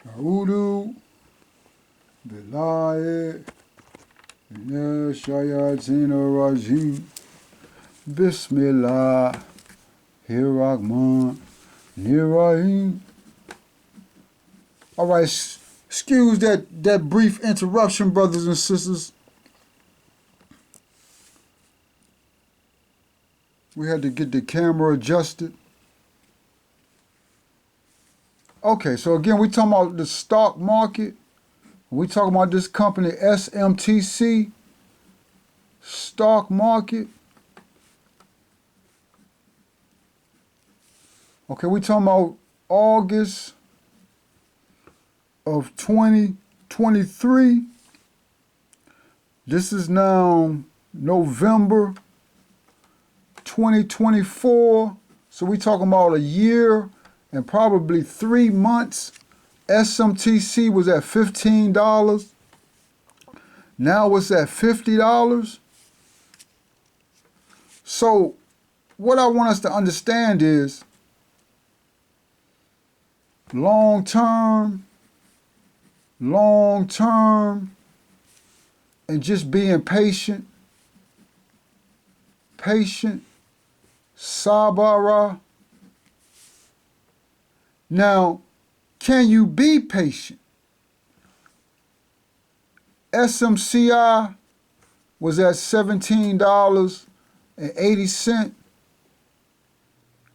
A'udhu billahi minash shayateen rajim. Bismillah Rahman Rahim. All right, excuse that brief interruption, brothers and sisters. We had to get the camera adjusted. Okay, so again, we talking about the stock market. We talking about this company, SMTC, stock market. Okay, we talking about August of 2023. This is now November 2024. So we talking about a year and probably 3 months. SMTC was at $15. Now it's at $50. So what I want us to understand is long term, and just being patient, sabara. Now, can you be patient? SMCI was at $17.80,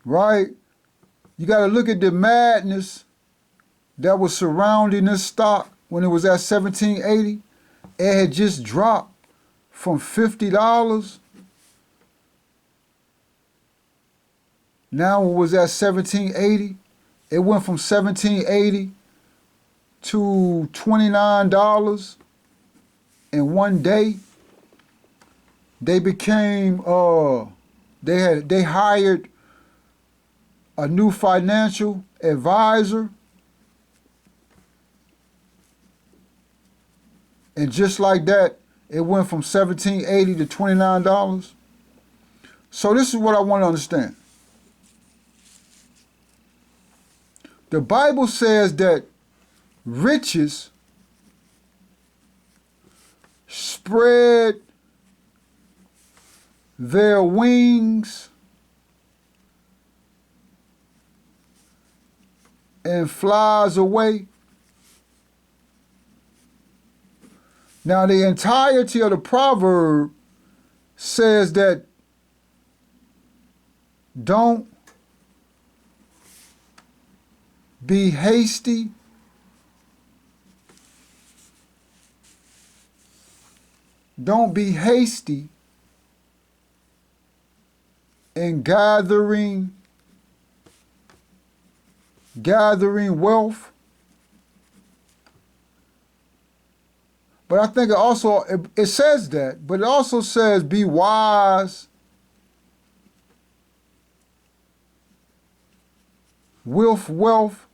right? You got to look at the madness that was surrounding this stock when it was at $17.80. It had just dropped from $50. Now it was at $17.80. It went from $17.80 to $29 in one day. They became they hired a new financial advisor, and just like that, it went from $17.80 to $29. So this is what I want to understand. The Bible says that riches spread their wings and flies away. Now, the entirety of the proverb says that don't be hasty in gathering wealth. But I think it says that, but it also says be wise with wealth.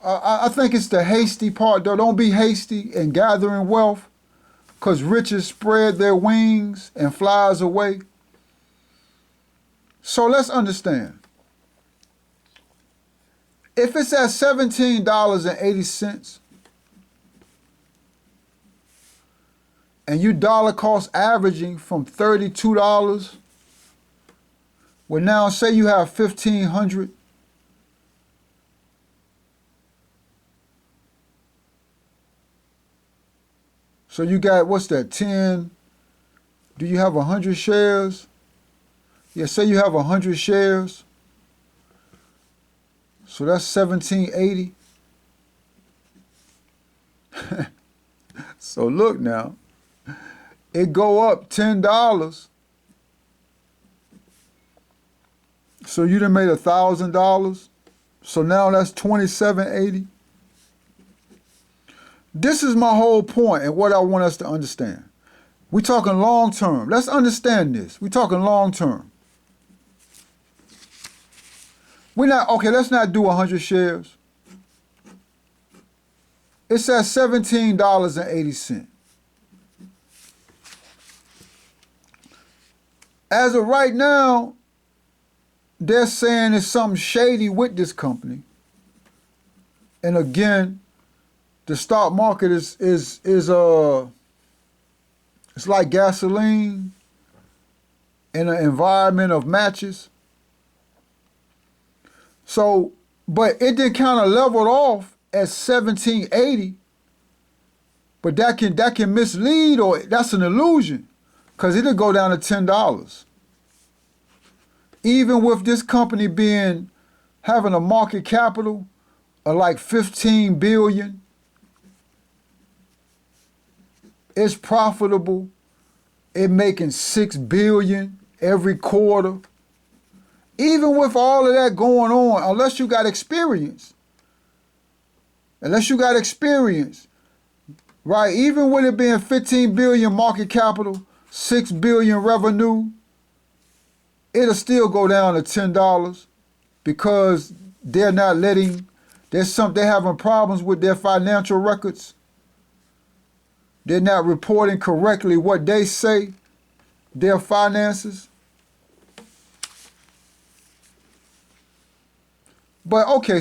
I think it's the hasty part, though. Don't be hasty in gathering wealth, because riches spread their wings and flies away. So let's understand. If it's at $17.80 and you dollar cost averaging from $32, well, now say you have $1,500. So you got, what's that, 10? Do you have 100 shares? Yeah, say you have 100 shares. So that's $17.80. So look now, it go up $10. So you done made $1,000. So now that's $27.80. This is my whole point and what I want us to understand. We're talking long term. Let's understand this. We're talking long term. Let's not do 100 shares. It's at $17.80. As of right now, they're saying there's something shady with this company. And again, the stock market is it's like gasoline in an environment of matches. So, but it did kind of leveled off at 1780. But that can mislead, or that's an illusion, because it'll go down to $10. Even with this company having a market capital of like 15 billion, it's profitable. It making 6 billion every quarter. Even with all of that going on, unless you got experience, right? Even with it being 15 billion market capital, 6 billion revenue, it'll still go down to $10 because they're having problems with their financial records. They're not reporting correctly what they say, their finances. But okay,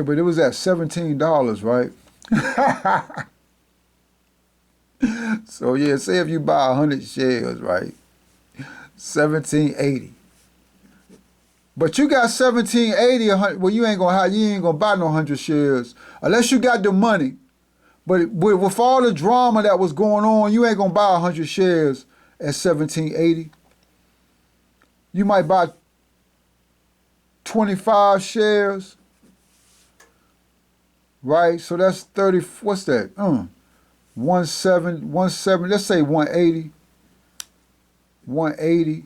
but it was at $17, right? So yeah, say if you buy 100 shares, right? $17.80. But you got $17.80, well, you ain't gonna buy no 100 shares unless you got the money. But with all the drama that was going on, you ain't gonna buy 100 shares at $17.80. You might buy 25 shares, right? So that's 30. What's that? 17, let's say 180. 180.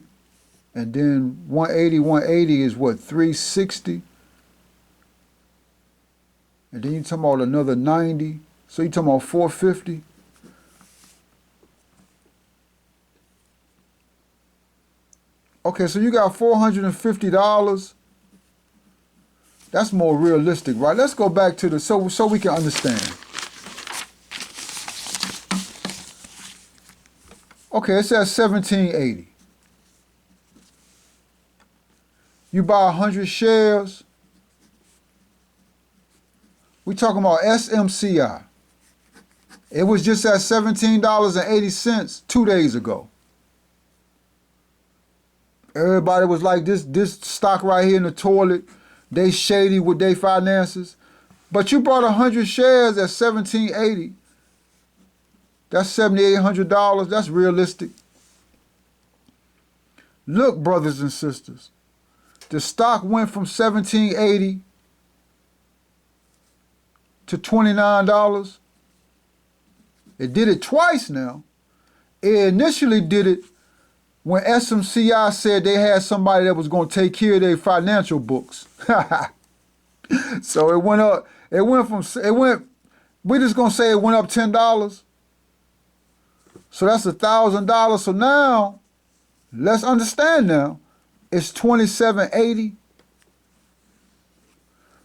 And then 180 is what, 360? And then you talking about another 90. So you talking about 450? Okay, so you got $450. That's more realistic, right? Let's go back to so we can understand. Okay, it says $17.80. You buy 100 shares. We talking about SMCI. It was just at $17.80 2 days ago. Everybody was like, this stock right here in the toilet, they shady with their finances. But you bought 100 shares at $17.80. That's $7,800. That's realistic. Look, brothers and sisters, the stock went from $17.80 to $29. It did it twice now. It initially did it when SMCI said they had somebody that was going to take care of their financial books. So it went up. We're just going to say it went up $10. So that's $1,000. So now, let's understand now, it's $27.80.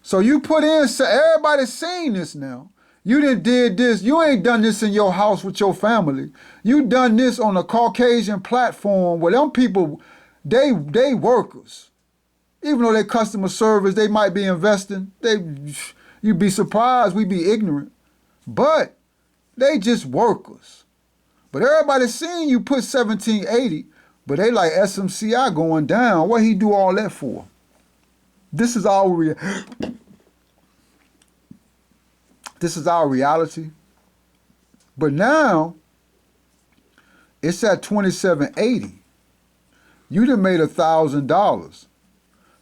So you put in, everybody's seen this now. You did this. You ain't done this in your house with your family. You done this on a Caucasian platform where them people, they workers. Even though they customer service, they might be investing. You'd be surprised we be ignorant. But they just workers. But everybody's seen you put $17.80, but they like SMCI going down. What he do all that for? This is our reality. But now, it's at $27.80. You done made $1,000.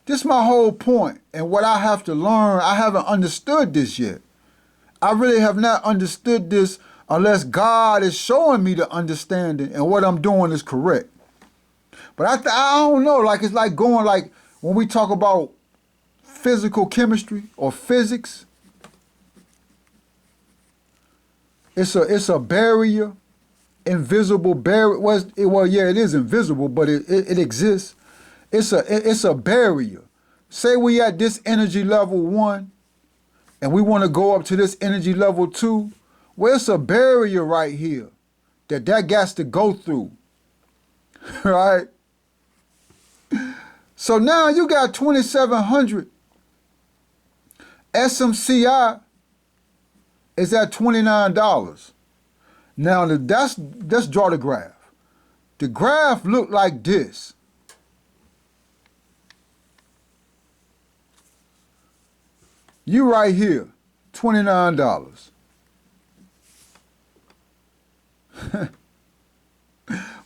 This is my whole point. And what I have to learn, I haven't understood this yet. I really have not understood this unless God is showing me the understanding and what I'm doing is correct. But I don't know, like it's like going like when we talk about physical chemistry or physics, it's a barrier, invisible barrier. Well, yeah, it is invisible, but it exists. It's a barrier. Say we at this energy level 1 and we want to go up to this energy level 2. Well, it's a barrier right here that got to go through, right? So now you got 2,700. SMCI is at $29. Now let's draw the graph. The graph looked like this. You right here, $29.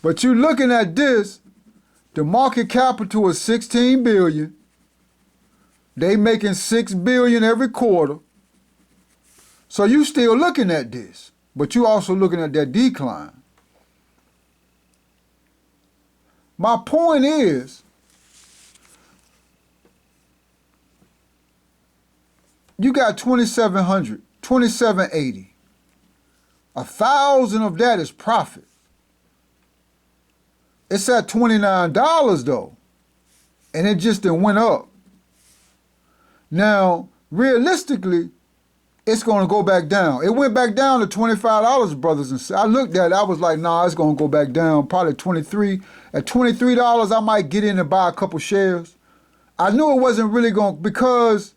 But you looking at this, the market capital is 16 billion. They making 6 billion every quarter. So you still looking at this, but you also looking at that decline. My point is, you got 2,700, 2,780. 1,000 of that is profit. It's at $29 though, and it just done went up. Now, realistically, it's going to go back down. It went back down to $25, brothers and sisters. I looked at it, I was like, nah, it's going to go back down, probably 23. At $23, I might get in and buy a couple shares. I knew it wasn't really going to, because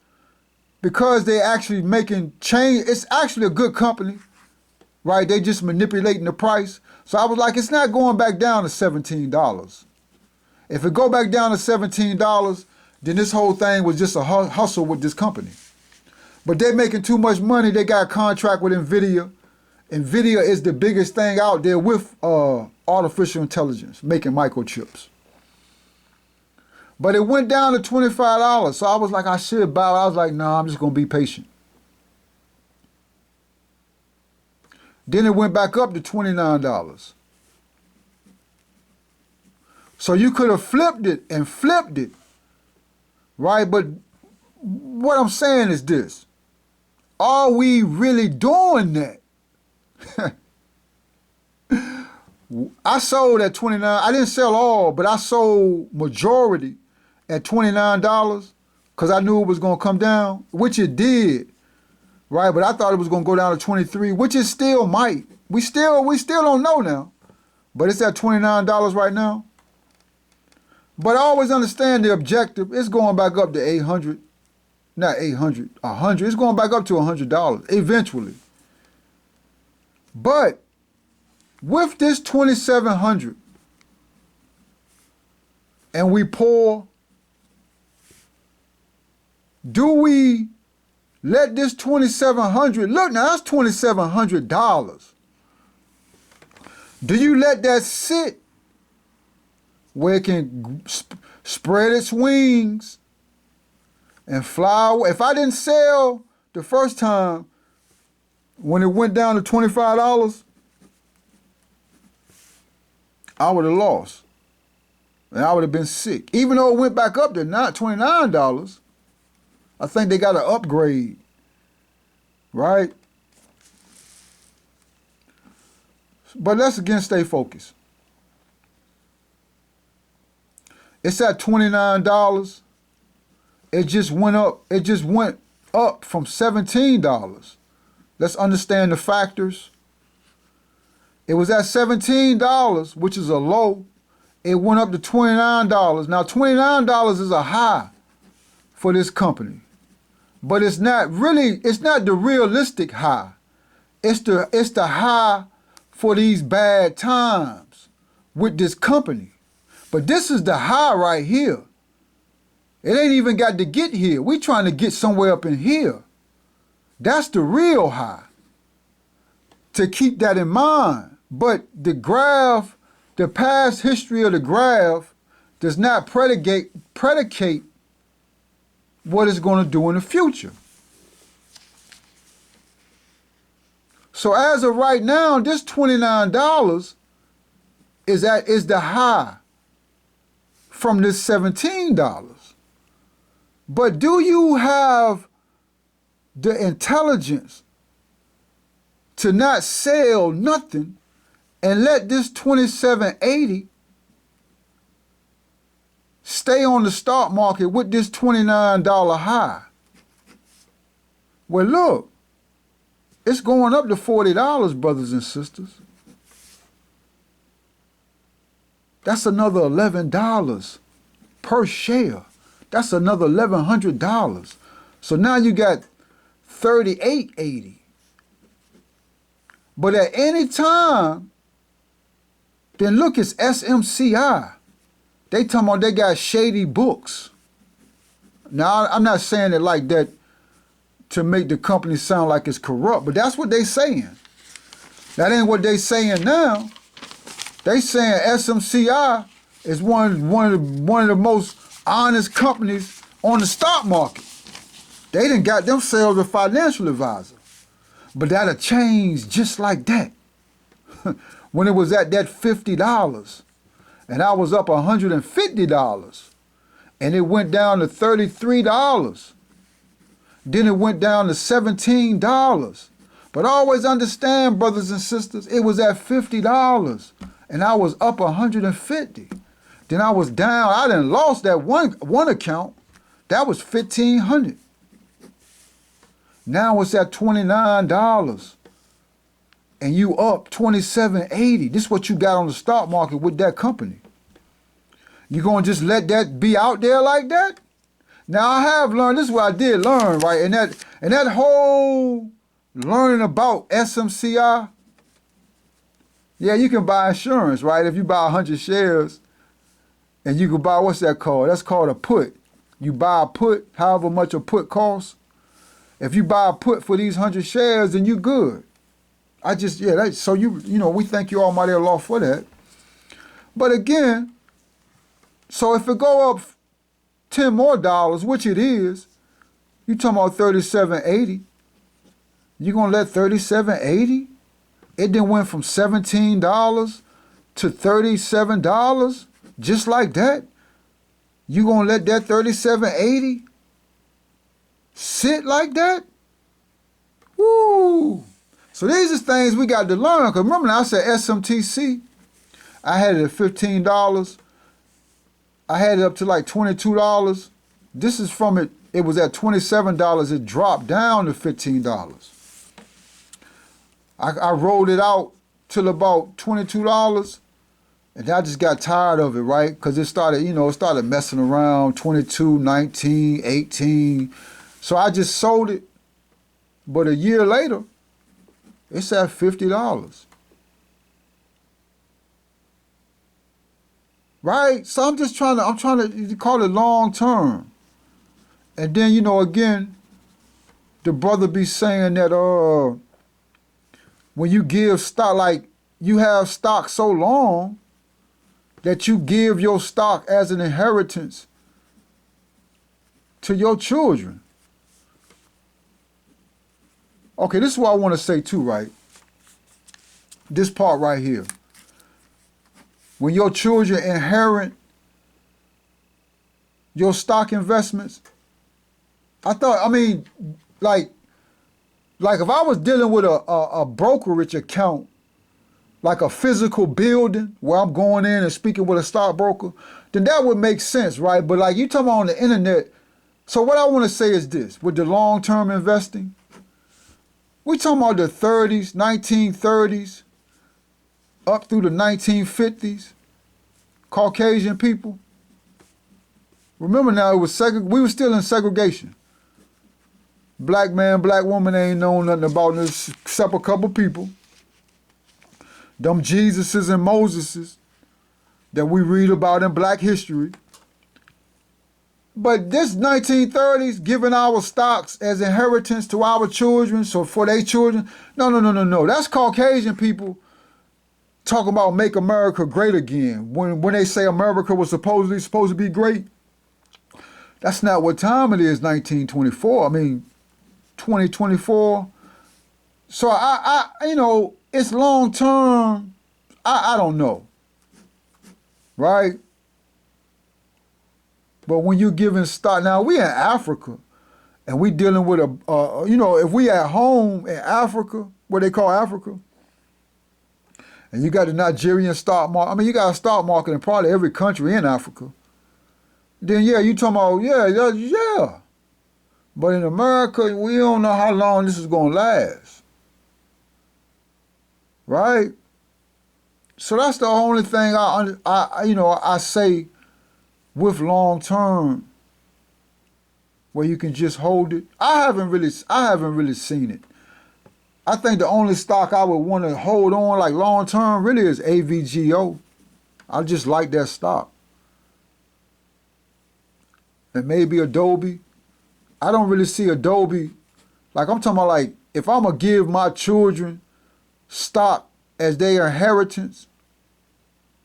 they actually making change. It's actually a good company, right? They just manipulating the price. So I was like, it's not going back down to $17. If it go back down to $17, then this whole thing was just a hustle with this company. But they're making too much money. They got a contract with NVIDIA. NVIDIA is the biggest thing out there with artificial intelligence, making microchips. But it went down to $25. So I was like, I should buy it. I was like, nah, I'm just going to be patient. Then it went back up to $29. So you could have flipped it and flipped it, right? But what I'm saying is this. Are we really doing that? I sold at $29. I didn't sell all, but I sold majority at $29 because I knew it was going to come down, which it did. Right, but I thought it was going to go down to 23, which it still might. We still don't know now, but it's at $29 right now. But I always understand the objective. It's going back up to 800, not 800, 100. It's going back up to $100 eventually. But with this 2,700, and we pour, do we let this 2,700, look now, that's $2,700. Do you let that sit where it can spread its wings and fly away? If I didn't sell the first time when it went down to $25, I would have lost. And I would have been sick. Even though it went back up to not $29, I think they got an upgrade, right? But let's again stay focused. It's at $29. It just went up. It just went up from $17. Let's understand the factors. It was at $17, which is a low. It went up to $29. Now, $29 is a high for this company. But it's not the realistic high. It's the high for these bad times with this company. But this is the high right here. It ain't even got to get here. We trying to get somewhere up in here. That's the real high. To keep that in mind. But the graph, the past history of the graph does not predicate what it's going to do in the future. So as of right now, this $29 is the high from this $17. But do you have the intelligence to not sell nothing and let this 2780 stay on the stock market with this $29 high? Well, look, it's going up to $40, brothers and sisters. That's another $11. per share. That's another $1,100. So now you got $38.80. But at any time, then look, it's SMCI. They talking about they got shady books. Now, I'm not saying it like that to make the company sound like it's corrupt, but that's what they saying. That ain't what they saying now. They saying SMCI is one of the most honest companies on the stock market. They done got themselves a financial advisor. But that'll change just like that. When it was at that $50 and I was up $150 and it went down to $33. Then it went down to $17. But always understand, brothers and sisters, it was at $50 and I was up $150. Then I was down, I done lost that one account. That was $1,500. Now it's at $29 and you up $27.80. This is what you got on the stock market with that company. You gonna just let that be out there like that? Now I have learned, this is what I did learn, right? And that whole learning about SMCI, yeah, you can buy insurance, right? If you buy 100 shares and you can buy, what's that called? That's called a put. You buy a put, however much a put costs. If you buy a put for these 100 shares, then you good. So we thank you Almighty Allah for that. But again, so if it go up $10 more, which it is, you talking about $37.80. You gonna let $37.80? It then went from $17 to $37, just like that. You gonna let that $37.80 sit like that? Woo! So these are things we got to learn. Because remember now I said SMTC, I had it at $15. I had it up to like $22. This is from it was at $27. It dropped down to $15. I rolled it out till about $22. And I just got tired of it, right? Because it started messing around, 22, 19, 18. So I just sold it, but a year later, it's at $50. Right? So I'm trying to call it long term. And then, again, the brother be saying that when you give stock, like you have stock so long that you give your stock as an inheritance to your children. Okay, this is what I want to say too, right? This part right here. When your children inherit your stock investments, like if I was dealing with a brokerage account, like a physical building where I'm going in and speaking with a stockbroker, then that would make sense, right? But like you talking about on the internet, so what I want to say is this, with the long-term investing, we talking about the 30s, 1930s, up through the 1950s, Caucasian people. Remember now, we were still in segregation. Black man, black woman ain't known nothing about this except a couple people. Them Jesuses and Moseses that we read about in black history. But this 1930s, giving our stocks as inheritance to our children, so for their children, no. That's Caucasian people talking about make America great again. When they say America was supposed to be great, that's not what time it is, 1924. 2024. So I it's long term. I don't know, right? But when you're giving stock, now we in Africa, and we dealing with if we at home in Africa, what they call Africa, and you got the Nigerian stock market. You got a stock market in probably every country in Africa. Then yeah, you talking about yeah. But in America, we don't know how long this is gonna last, right? So that's the only thing I say with long term where you can just hold it? I haven't really seen it. I think the only stock I would want to hold on like long term really is AVGO. I just like that stock. And maybe Adobe. I don't really see Adobe. Like I'm talking about like if I'm going to give my children stock as their inheritance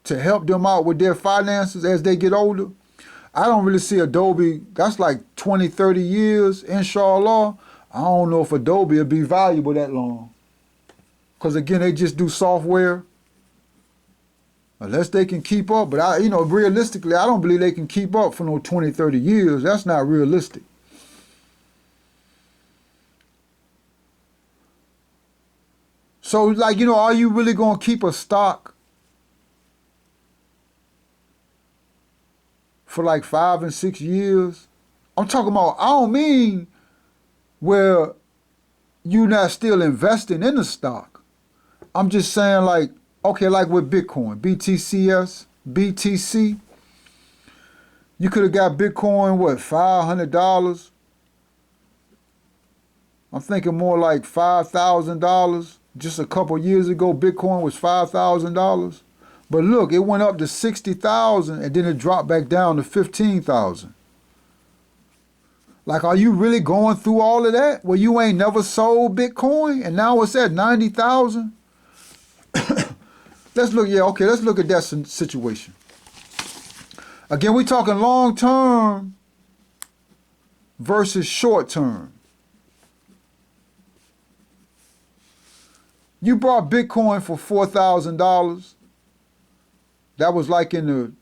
to help them out with their finances as they get older, I don't really see Adobe. That's like 20, 30 years, inshallah. I don't know if Adobe will be valuable that long. Because again, they just do software. Unless they can keep up. But realistically, I don't believe they can keep up for no 20, 30 years. That's not realistic. So like, are you really going to keep a stock for like 5 and 6 years? I'm talking about, I don't mean where you're not still investing in the stock. I'm just saying like, okay, like with Bitcoin, BTC, you could have got Bitcoin, what, $500? I'm thinking more like $5,000. Just a couple years ago, Bitcoin was $5,000. But look, it went up to 60,000 and then it dropped back down to 15,000. Like, are you really going through all of that where you ain't never sold Bitcoin and now it's at 90,000? Let's look at that situation. Again, we're talking long term versus short term. You bought Bitcoin for $4,000. That was like in the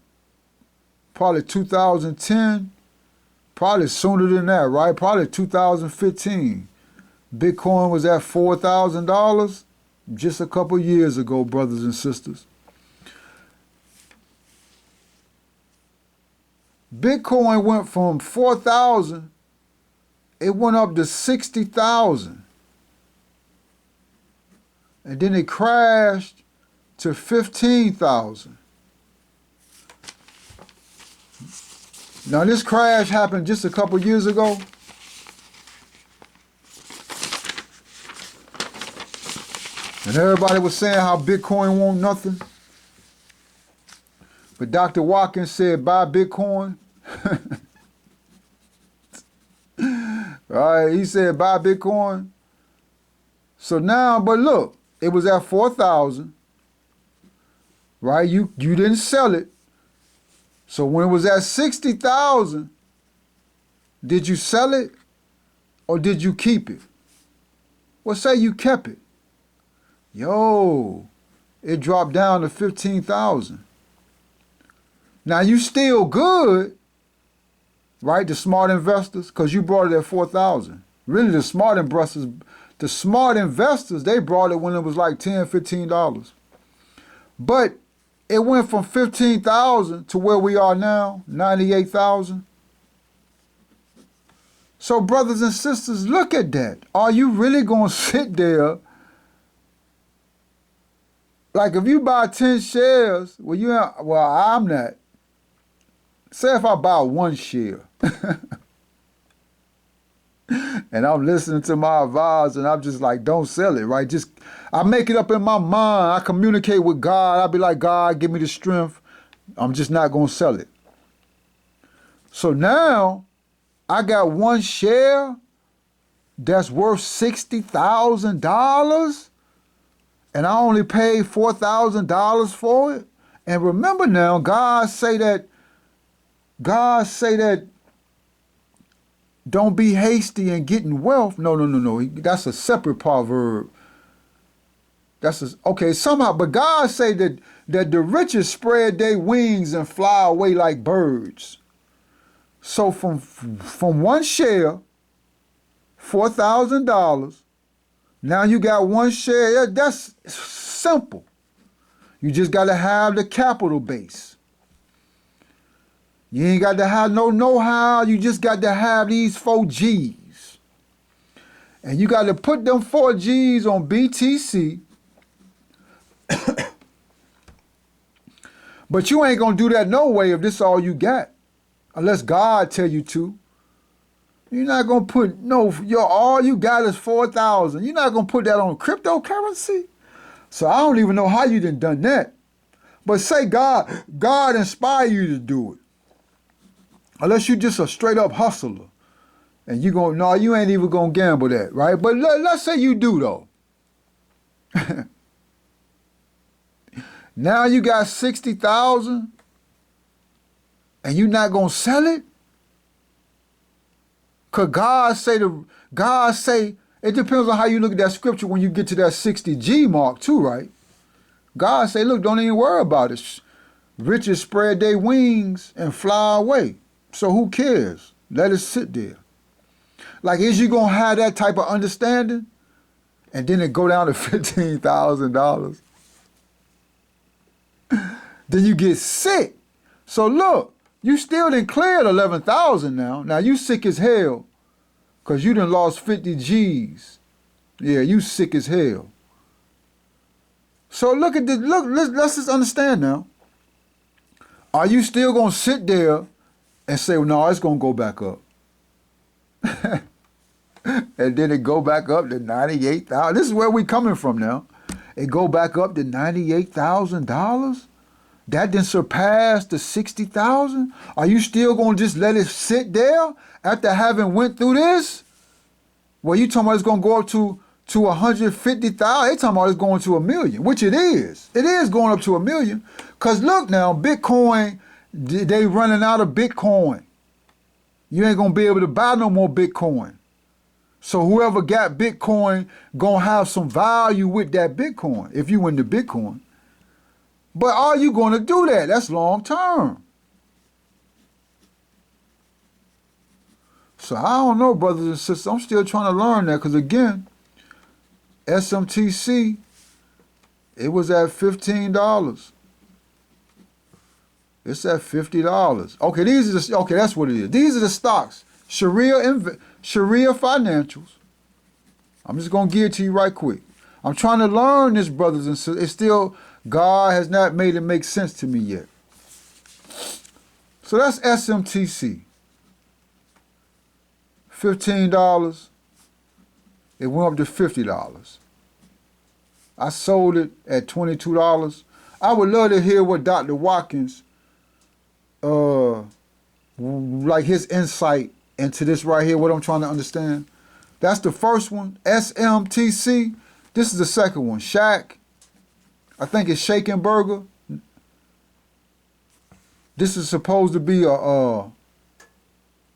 probably 2010, probably sooner than that, right? Probably 2015. Bitcoin was at $4,000 just a couple years ago, brothers and sisters. Bitcoin went from 4,000, it went up to 60,000. And then it crashed to 15,000. Now this crash happened just a couple years ago. And everybody was saying how Bitcoin won't nothing. But Dr. Watkins said, buy Bitcoin. All right, he said, buy Bitcoin. So now, but look, it was at 4,000, right? You didn't sell it. So when it was at 60,000, did you sell it or did you keep it? Well, say you kept it. Yo, it dropped down to 15,000. Now you still good, right? The smart investors, because you brought it at 4,000. Really, the smart investors, they brought it when it was like $10, $15. But it went from 15,000 to where we are now, 98,000. So brothers and sisters, look at that. Are you really going to sit there? Like if you buy 10 shares, I'm not. Say if I buy 1 share and I'm listening to my advisor and I'm just like, don't sell it, right? Just, I make it up in my mind. I communicate with God. I'll be like, God, give me the strength. I'm just not going to sell it. So now I got 1 share that's worth $60,000 and I only paid $4,000 for it. And remember now, God say that don't be hasty in getting wealth. No. That's a separate proverb. Somehow, but God say that the riches spread their wings and fly away like birds. So from 1 share, $4,000, now you got 1 share. That's simple. You just got to have the capital base. You ain't got to have no know-how. You just got to have these 4 G's. And you got to put them 4 G's on BTC. But you ain't going to do that no way if this all you got. unless God tell you to. You're not gonna put all you got is 4,000. You're not gonna put that on cryptocurrency. So I don't even know how you done that. But say God inspire you to do it. Unless you just a straight up hustler. And you ain't even gonna gamble that, right? But let's say you do though. Now you got 60,000 and you not gonna sell it? Cause God say, it depends on how you look at that scripture when you get to that 60G mark too, right? God say, look, don't even worry about it. Riches spread their wings and fly away. So who cares? Let it sit there. Like, is you gonna have that type of understanding? And then it go down to $15,000. Then you get sick. So look, you still done cleared 11,000 now. Now you sick as hell. Cause you done lost 50 G's. Yeah, you sick as hell. So look at this, let's just understand now. Are you still gonna sit there and say, well, no, it's gonna go back up? And then it go back up to 98,000. This is where we coming from now. It go back up to $98,000? That didn't surpass the 60,000? Are you still gonna just let it sit there after having went through this? Well, you talking about it's gonna go up to 150,000? They talking about it's going to 1 million, which it is. It is going up to 1 million. Cause look now, Bitcoin, they running out of Bitcoin. You ain't gonna be able to buy no more Bitcoin. So whoever got Bitcoin gonna have some value with that Bitcoin if you into Bitcoin. But are you gonna do that? That's long term. So I don't know, brothers and sisters. I'm still trying to learn that because again, SMTC, it was at $15. It's at $50. Okay, that's what it is. These are the stocks. Sharia financials. I'm just gonna give it to you right quick. I'm trying to learn this, brothers and sisters. It's still, God has not made it make sense to me yet. So that's SMTC. $15. It went up to $50. I sold it at $22. I would love to hear what Dr. Watkins, like his insight into this right here, what I'm trying to understand. That's the first one, SMTC. This is the second one, Shack. I think it's Shake and Burger. This is supposed to be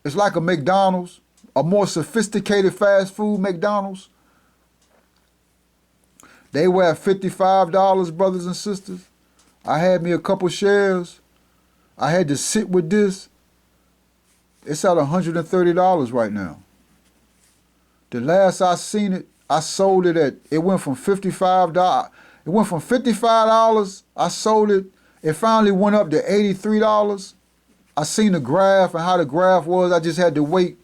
it's like a McDonald's, a more sophisticated fast food McDonald's. They were at $55, brothers and sisters. I had me a couple shares. I had to sit with this. It's at $130 right now. The last I seen it, I sold it at, it went from $55. It went from $55, I sold it. It finally went up to $83. I seen the graph and how the graph was. I just had to wait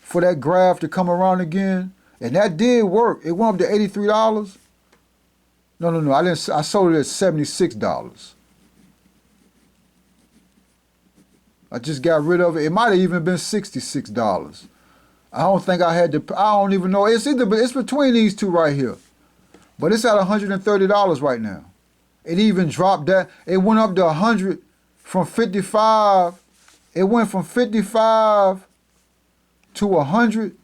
for that graph to come around again. And that did work. It went up to $83. No, I didn't. I sold it at $76. I just got rid of it. It might have even been $66. I don't think I had to. I don't even know. It's between these two right here, but it's at $130 right now. It even dropped that. It went up to 100 from 55. It went from 55 to 100,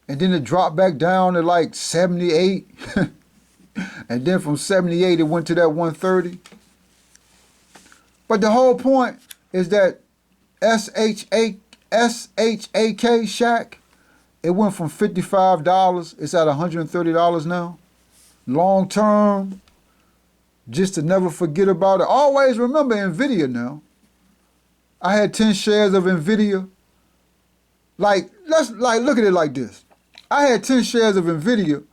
and then it dropped back down to like 78. And then from 78, it went to that 130. But the whole point is that SHAK, Shack, it went from $55. It's at $130 now. Long term, just to never forget about it. Always remember NVIDIA now. I had 10 shares of NVIDIA. Let's look at it like this. I had 10 shares of NVIDIA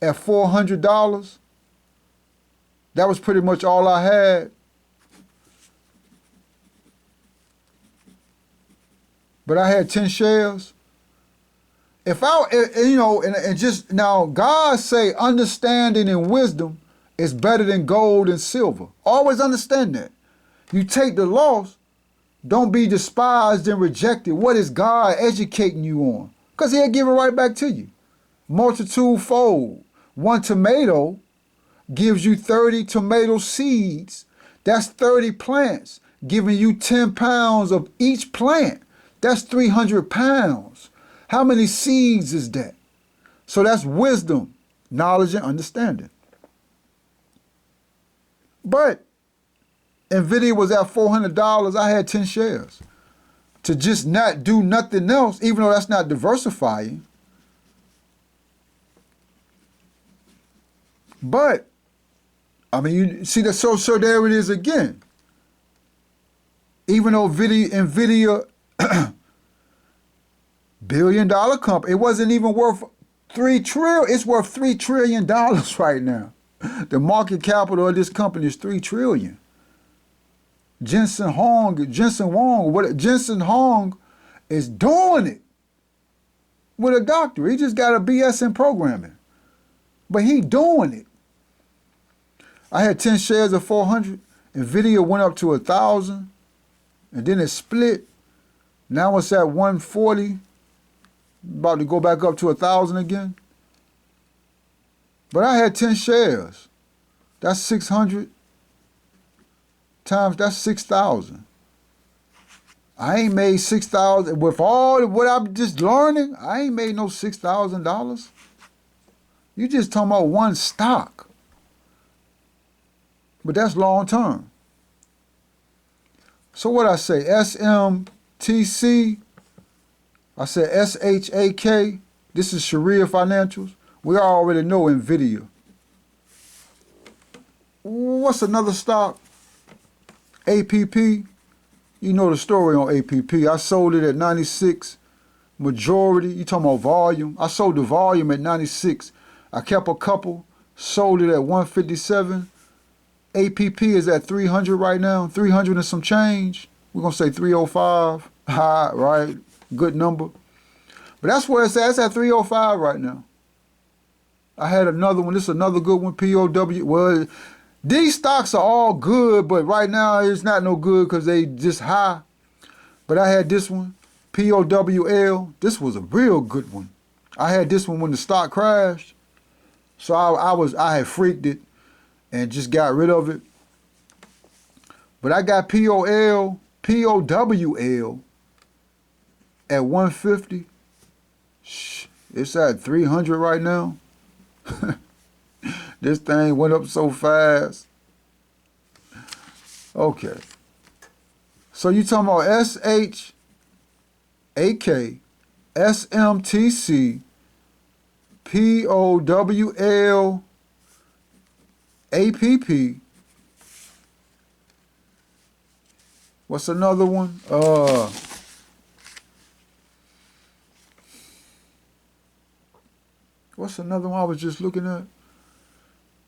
at $400. That was pretty much all I had. But I had 10 shares. And just now, God say understanding and wisdom is better than gold and silver. Always understand that. You take the loss Don't be despised and rejected. What is God educating you on? Because he'll give it right back to you. Multitude fold. One tomato gives you 30 tomato seeds. That's 30 plants, giving you 10 pounds of each plant. That's 300 pounds. How many seeds is that? So that's wisdom, knowledge, and understanding. But NVIDIA was at $400. I had 10 shares. To just not do nothing else, even though that's not diversifying. But, I mean, you see that, so there it is again. Even though NVIDIA billion-dollar company, it wasn't even worth $3 trillion. It's worth $3 trillion right now. The market capital of this company is $3 trillion. Jensen Huang is doing it with a doctorate. He just got a BS in programming, but he doing it. I had 10 shares of 400. NVIDIA went up to 1,000, and then it split. Now it's at 140, about to go back up to 1,000 again. But I had 10 shares. That's 600 times, that's 6,000. I ain't made 6,000 with all what I'm just learning. I ain't made no $6,000. You just talking about one stock. But that's long term. So what I say, SMTC, I said SHAK, this is Sharia Financials. We already know NVIDIA. What's another stock? APP. You know the story on APP. I sold it at 96. Majority, you talking about volume. I sold the volume at 96. I kept a couple, sold it at 157. APP is at 300 right now, 300 and some change. We're going to say 305. High, right? Good number. But that's where it's at. It's at 305 right now. I had another one. This is another good one, POW. Well, these stocks are all good, but right now it's not no good because they just high. But I had this one, POWL. This was a real good one. I had this one when the stock crashed. So I had freaked it and just got rid of it. But I got POWL at 150. It's at 300 right now. This thing went up so fast. Okay. So you talking about SHAK, SMTC, POWL, APP. What's another one? What's another one I was just looking at?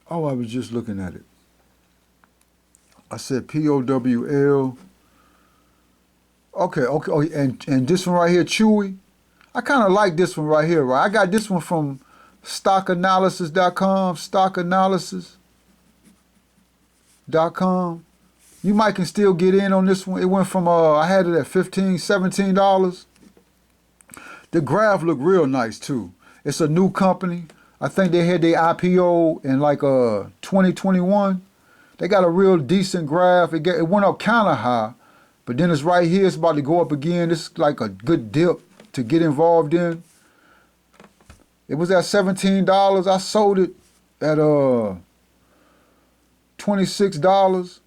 Oh, I was just looking at it. I said POWL. Okay. Oh, and this one right here, Chewy. I kind of like this one right here, right? I got this one from stockanalysis.com, stockanalysis.com. You might can still get in on this one. It went from, I had it at $15, $17. The graph looked real nice too. It's a new company. I think they had their IPO in like 2021. They got a real decent graph. It went up kind of high, but then it's right here. It's about to go up again. This is like a good dip to get involved in. It was at $17. I sold it at $26.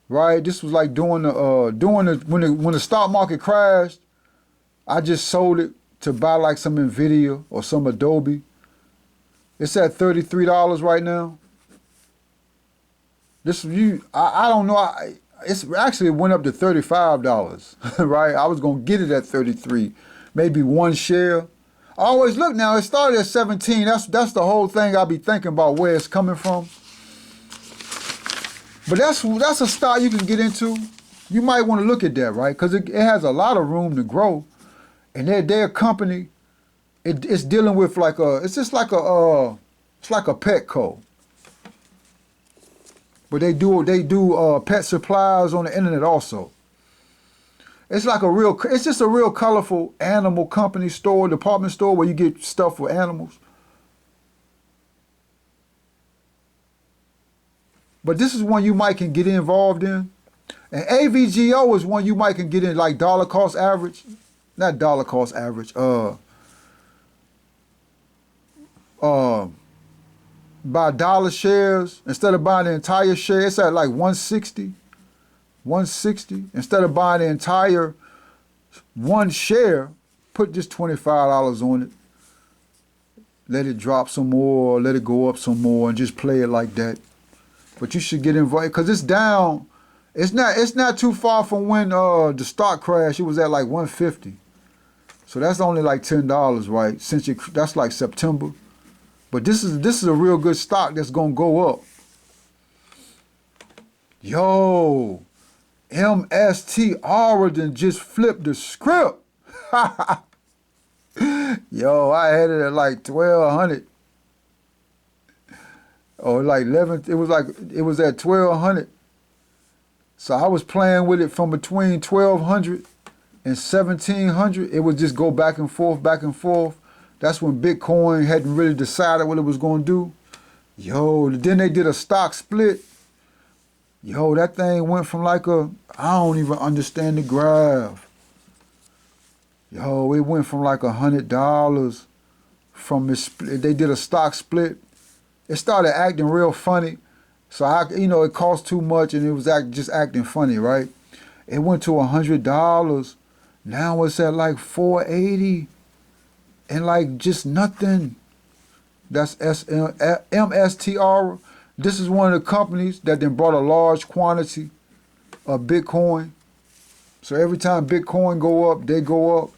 Right. This was like when the stock market crashed. I just sold it to buy like some NVIDIA or some Adobe. It's at $33 right now. I don't know. It's actually went up to $35, right? I was gonna get it at 33, maybe one share. I always look now. It started at 17. That's the whole thing. I'll be thinking about where it's coming from. But that's a stock you can get into. You might want to look at that, right? Because it has a lot of room to grow. And their company, it's dealing with it's like a Petco. But they do pet supplies on the internet also. It's like it's just a real colorful animal company store, department store where you get stuff for animals. But this is one you might can get involved in. And AVGO is one you might can get in, like dollar cost average. Not dollar cost average. Buy dollar shares. Instead of buying the entire share, it's at like 160. 160. Instead of buying the entire one share, put just $25 on it. Let it drop some more, let it go up some more, and just play it like that. But you should get involved because it's down. It's not too far from when the stock crashed. It was at like 150. So that's only like $10, right? That's like September. But this is a real good stock that's gonna go up. Yo, MST Origin just flipped the script. Yo, I had it at like 1,200. Or like 11, it was at 1,200. So I was playing with it from between 1,200 and 1,700. It would just go back and forth, back and forth. That's when Bitcoin hadn't really decided what it was going to do. Yo, then they did a stock split. Yo, that thing went from like I don't even understand the graph. Yo, it went from like $100 from this split. They did a stock split. It started acting real funny. So, it cost too much and it was just acting funny, right? It went to $100. Now it's at like $480 and like just nothing. That's MSTR. This is one of the companies that then brought a large quantity of Bitcoin. So every time Bitcoin go up, they go up.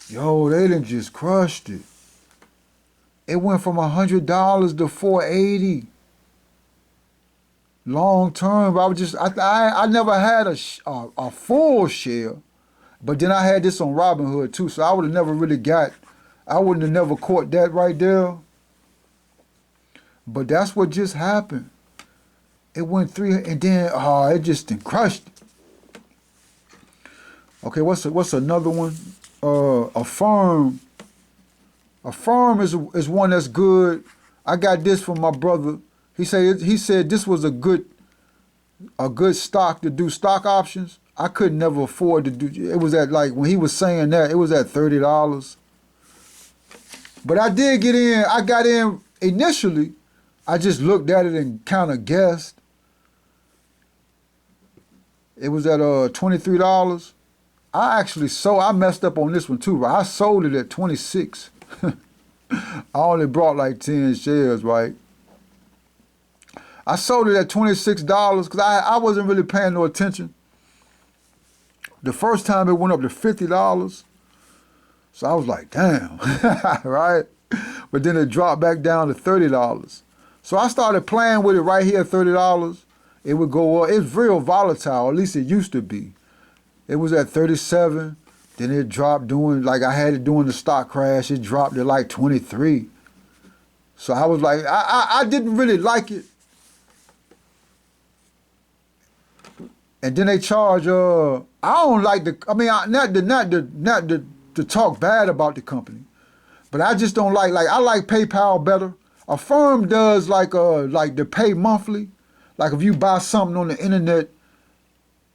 Yo, they done just crushed it. It went from $100 to $480. Long term, I never had a full share, but then I had this on Robinhood too, so I would have never really I wouldn't have never caught that right there. But that's what just happened. It went 3, and then it just crushed it. Okay, what's another one? Affirm. Affirm is one that's good. I got this from my brother. He said this was a good stock to do stock options. I could never afford to do. It was at like when he was saying that it was at $30. But I did get in. I got in initially. I just looked at it and kind of guessed. It was at $23. I messed up on this one too, right? I sold it at 26. I only brought like 10 shares, right? I sold it at $26 because I wasn't really paying no attention. The first time it went up to $50. So I was like, damn, right? But then it dropped back down to $30. So I started playing with it right here at $30. It would go up. It's real volatile, at least it used to be. It was at 37. Then it dropped I had it during the stock crash. It dropped to like 23. So I was like, I didn't really like it. And then they charge, I don't like not to talk bad about the company, but I just don't I like PayPal better. Affirm does like the pay monthly. Like if you buy something on the internet,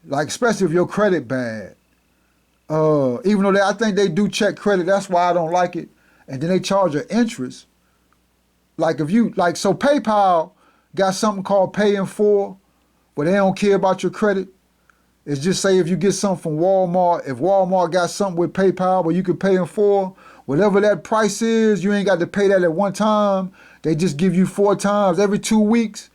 like especially if your credit bad, even though I think they do check credit, that's why I don't like it. And then they charge an interest. Like so PayPal got something called Pay in 4, but they don't care about your credit. It's just say if you get something from Walmart, if Walmart got something with PayPal where you can pay in 4, whatever that price is, you ain't got to pay that at one time. They just give you 4 times. Every 2 weeks,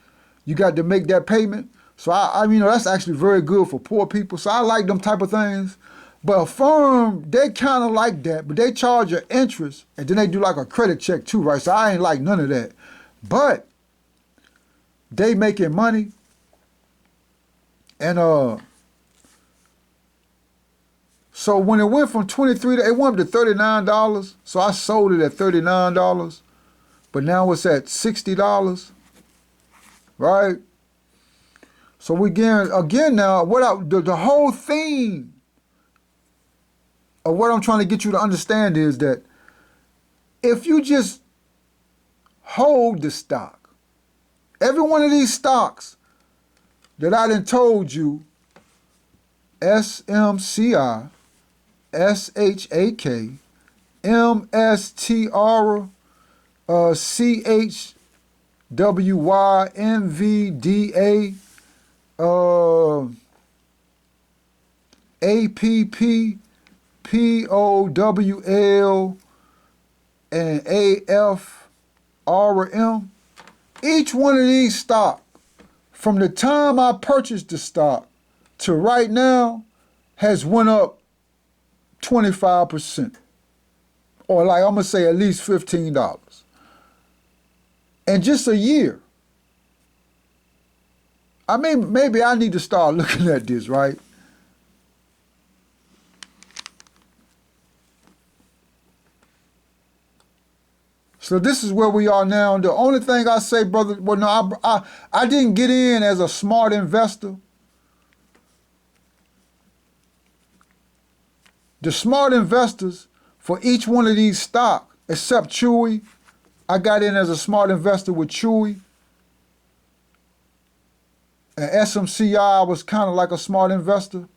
you got to make that payment. So that's actually very good for poor people. So I like them type of things. But Affirm, they kind of like that, but they charge an interest, and then they do like a credit check too, right? So I ain't like none of that. But they making money, and so when it went from 23 it went up to $39. So I sold it at $39, but now it's at $60, right? So we again now, the whole theme of what I'm trying to get you to understand is that if you just hold the stock, every one of these stocks that I done told you, SMCI, SHAK, MSTR, CHWY, MVDA, APP, POWL, and AFRM. Each one of these stocks, from the time I purchased the stock to right now, has went up 25%. Or like I'm going to say at least $15. In just a year. I mean, maybe I need to start looking at this, right? So this is where we are now. The only thing I say, brother, well, no, I didn't get in as a smart investor. The smart investors for each one of these stocks, except Chewy, I got in as a smart investor with Chewy. And SMCI was kind of like a smart investor.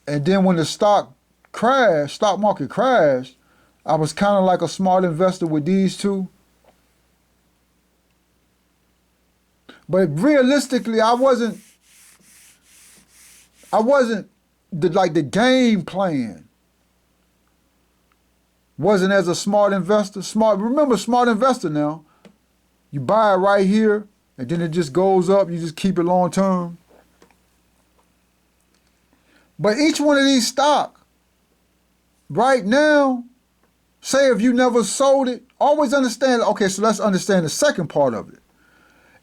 And then when the stock market crashed, I was kind of like a smart investor with these two. But realistically, I wasn't the game plan wasn't as a smart investor. Remember smart investor now. You buy it right here, and then it just goes up. You just keep it long term. But each one of these stocks, right now, say if you never sold it, always understand, okay, so let's understand the second part of it.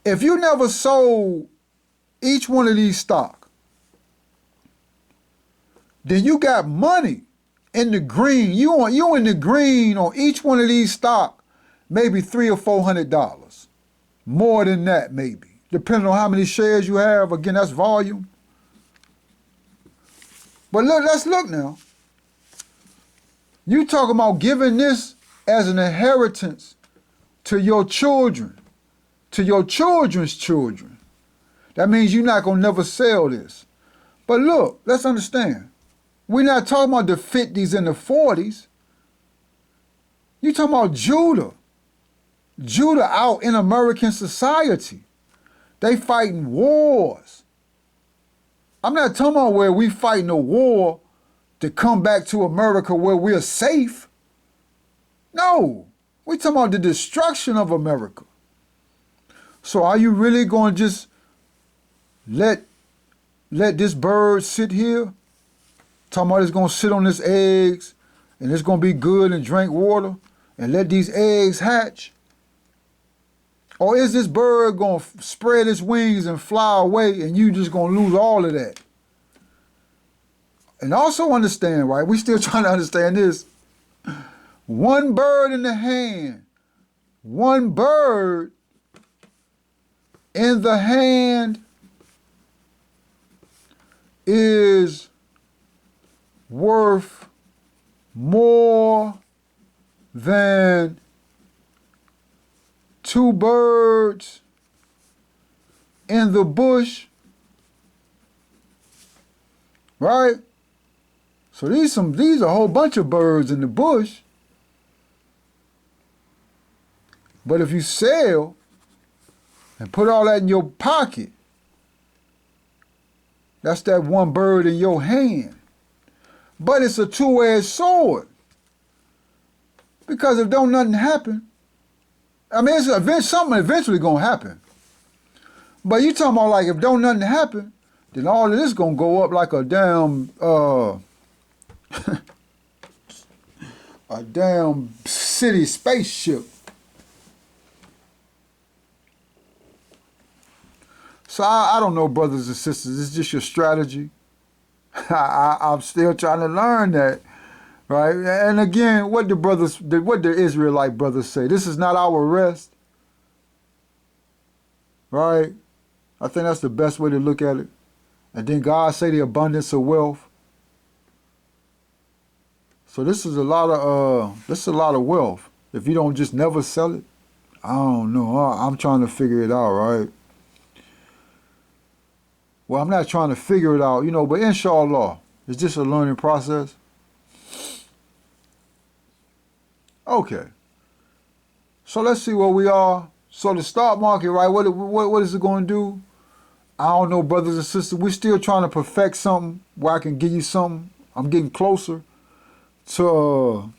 If you never sold each one of these stocks, then you got money in the green. You in the green on each one of these stocks, maybe $300 or $400. More than that, maybe. Depending on how many shares you have. Again, that's volume. But look, let's look now. You talking about giving this as an inheritance to your children, to your children's children. That means you're not going to never sell this. But look, let's understand. We're not talking about the 50s and the 40s. You're talking about Judah. Judah out in American society. They fighting wars. I'm not talking about where we fighting a war to come back to America where we're safe. No, we're talking about the destruction of America. So are you really going to just let this bird sit here? Talking about it's going to sit on its eggs and it's going to be good and drink water and let these eggs hatch? Or is this bird going to spread its wings and fly away and you just going to lose all of that? And also understand, right, we still trying to understand this. One bird in the hand, one bird in the hand is worth more than two birds in the bush, right? So these are a whole bunch of birds in the bush. But if you sell and put all that in your pocket, that's that one bird in your hand. But it's a two-edged sword. Because if don't nothing happen, I mean, something eventually gonna happen. But you talking about like if don't nothing happen, then all of this gonna go up like a damn a damn city spaceship. So I don't know, brothers and sisters. It's just your strategy. I'm still trying to learn that, right? And again, what the Israelite brothers say, this is not our rest. right? I think that's the best way to look at it. And then God say the abundance of wealth. So this is a lot of wealth. If you don't just never sell it, I don't know. I'm trying to figure it out, right? Well, I'm not trying to figure it out, but inshallah, it's just a learning process. Okay. So let's see where we are. So the stock market, right? What is it going to do? I don't know, brothers and sisters. We're still trying to perfect something where I can give you something. I'm getting closer to.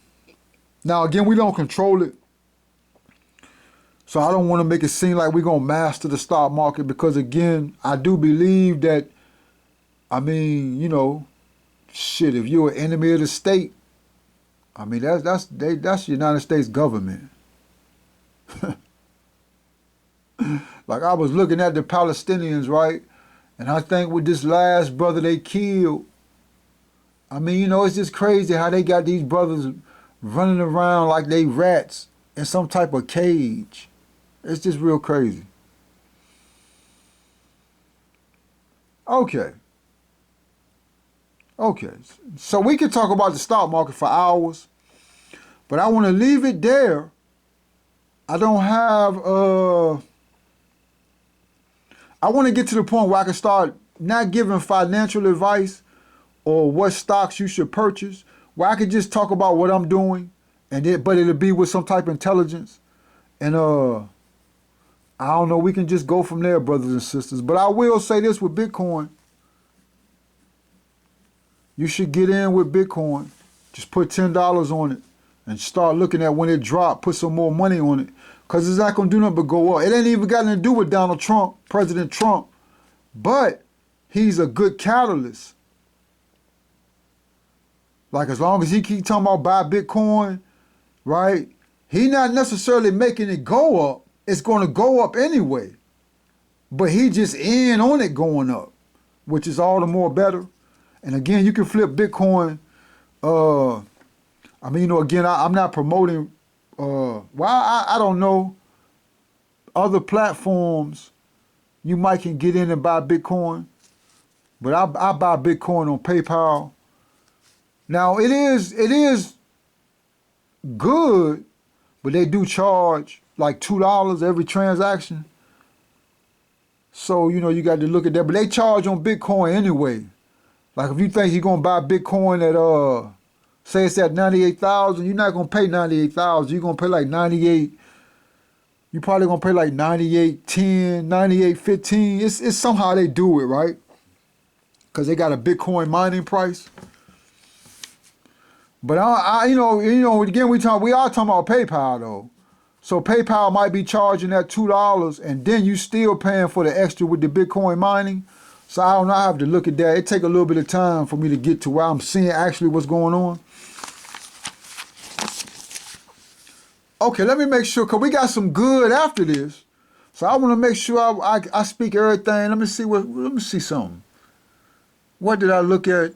Now again, we don't control it, so I don't want to make it seem like we're gonna master the stock market, because again, I do believe that. I mean, shit. If you're an enemy of the state, I mean that's the United States government. Like I was looking at the Palestinians, right? And I think with this last brother they killed, I mean, it's just crazy how they got these brothers running around like they rats in some type of cage. It's just real crazy. Okay. So we can talk about the stock market for hours, but I want to leave it there. I don't have I want to get to the point where I can start not giving financial advice or what stocks you should purchase, where I could just talk about what I'm doing, but it'll be with some type of intelligence. And I don't know, we can just go from there, brothers and sisters. But I will say this with Bitcoin. You should get in with Bitcoin. Just put $10 on it and start looking at when it drops, put some more money on it. Because it's not going to do nothing but go up. It ain't even got nothing to do with Donald Trump, President Trump. But he's a good catalyst. Like as long as he keep talking about buy Bitcoin, right? He not necessarily making it go up. It's going to go up anyway. But he just in on it going up, which is all the more better. And again, you can flip Bitcoin. Again, I'm not promoting. I don't know. Other platforms, you might can get in and buy Bitcoin. But I buy Bitcoin on PayPal. Now, it is good, but they do charge like $2 every transaction. So, you got to look at that. But they charge on Bitcoin anyway. Like if you think you're going to buy Bitcoin at, say it's at 98,000, you're not going to pay 98,000. You're going to pay like 98. You're probably going to pay like 98.10, 98.15. It's somehow they do it, right? Because they got a Bitcoin mining price. But again, we are talking about PayPal though. So PayPal might be charging that $2, and then you still paying for the extra with the Bitcoin mining. So I don't know. I have to look at that. It take a little bit of time for me to get to where I'm seeing actually what's going on. Okay, let me make sure, because we got some good after this. So I want to make sure I speak everything. Let me see something. What did I look at?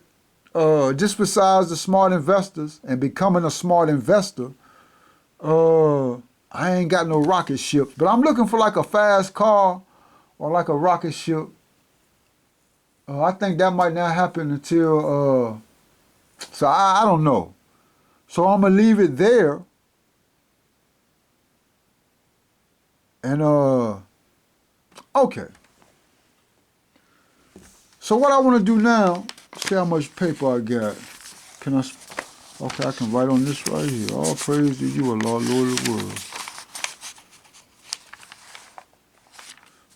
Just besides the smart investors and becoming a smart investor, I ain't got no rocket ship, but I'm looking for like a fast car or like a rocket ship. I think that might not happen until, so I don't know. So I'm going to leave it there. And, okay. So what I want to do now, see how much paper I got. Okay, I can write on this right here. All praise to you, Allah, Lord of the world.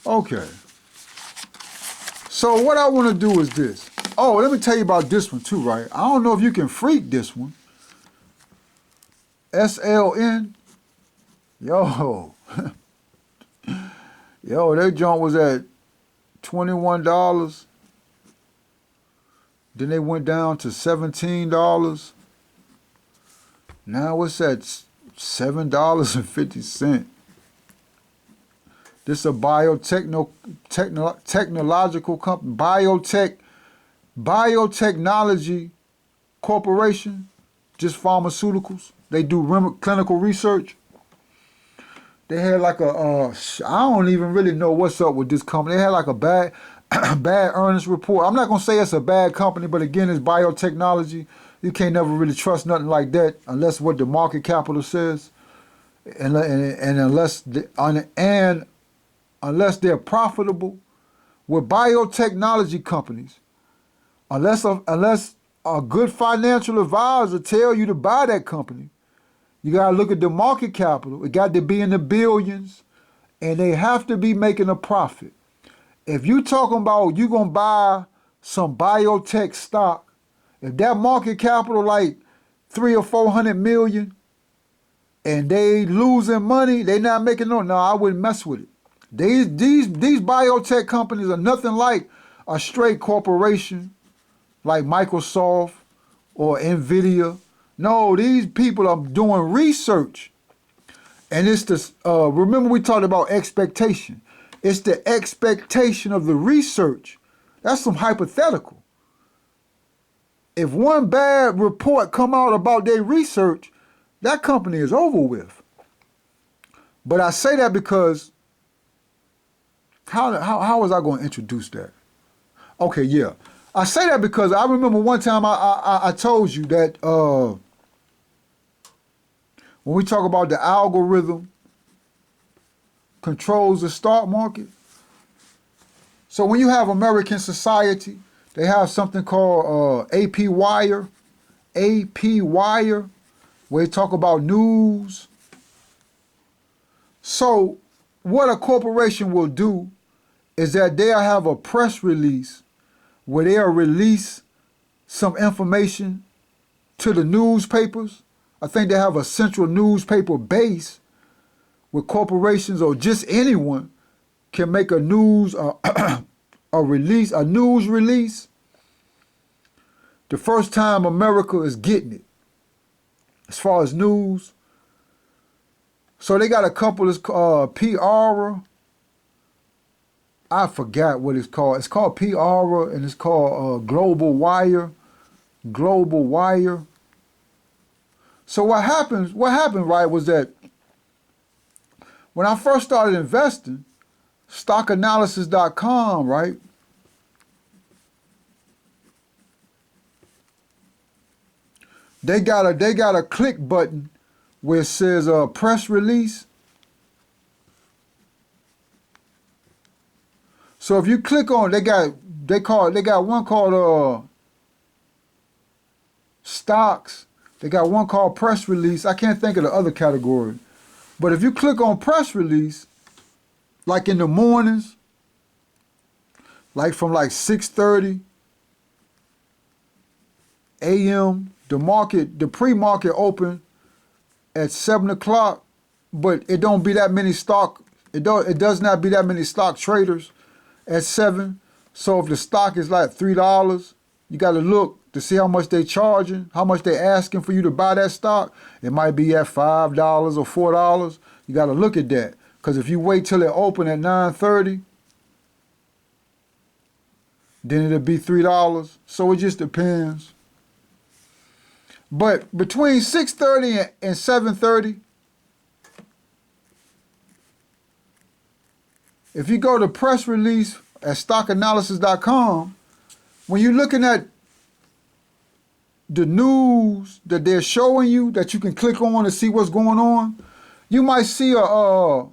Okay. So what I want to do is this. Oh, let me tell you about this one too, right? I don't know if you can freak this one. SLN. Yo. Yo, that joint was at $21. Then they went down to $17. Now it's at $7.50. This is a technological company, biotechnology corporation, just pharmaceuticals. They do clinical research. They had like I don't even really know what's up with this company. They had like a bad bad earnings report. I'm not gonna say it's a bad company, but again, it's biotechnology. You can't never really trust nothing like that unless what the market capital says, and unless they're profitable. With biotechnology companies, unless a good financial advisor tell you to buy that company, you gotta look at the market capital. It got to be in the billions, and they have to be making a profit. If you talking about you gonna buy some biotech stock, if that market capital like 300 or 400 million, and they losing money, they not making no. No, I wouldn't mess with it. These biotech companies are nothing like a straight corporation like Microsoft or Nvidia. No, these people are doing research, and it's this. Remember we talked about expectation. It's the expectation of the research. That's some hypothetical. If one bad report come out about their research, that company is over with. But I say that because how was I going to introduce that? Okay, yeah. I say that because I remember one time I told you that when we talk about the algorithm controls the stock market. So when you have American society, they have something called AP Wire, where they talk about news. So what a corporation will do is that they'll have a press release where they'll release some information to the newspapers. I think they have a central newspaper base where corporations or just anyone can make a news news release. The first time America is getting it as far as news. So they got a couple of PR. I forgot what it's called. It's called PR and it's called Global Wire. Global Wire. So what happened, right, was that when I first started investing, stockanalysis.com, right? They got a click button where it says press release. So if you click on, they got one called stocks. They got one called press release. I can't think of the other category. But if you click on press release, like in the mornings, like from like 6:30 a.m., the pre-market open at 7 o'clock, but it don't be that many stock, it does not be that many stock traders at 7. So if the stock is like $3, you got to look to see how much they charging, how much they asking for you to buy that stock. It might be at $5 or $4. You got to look at that. Because if you wait till it open at 9:30, then it'll be $3. So it just depends. But between 6:30 and 7:30, if you go to press release at stockanalysis.com, when you're looking at the news that they're showing you that you can click on to see what's going on, you might see a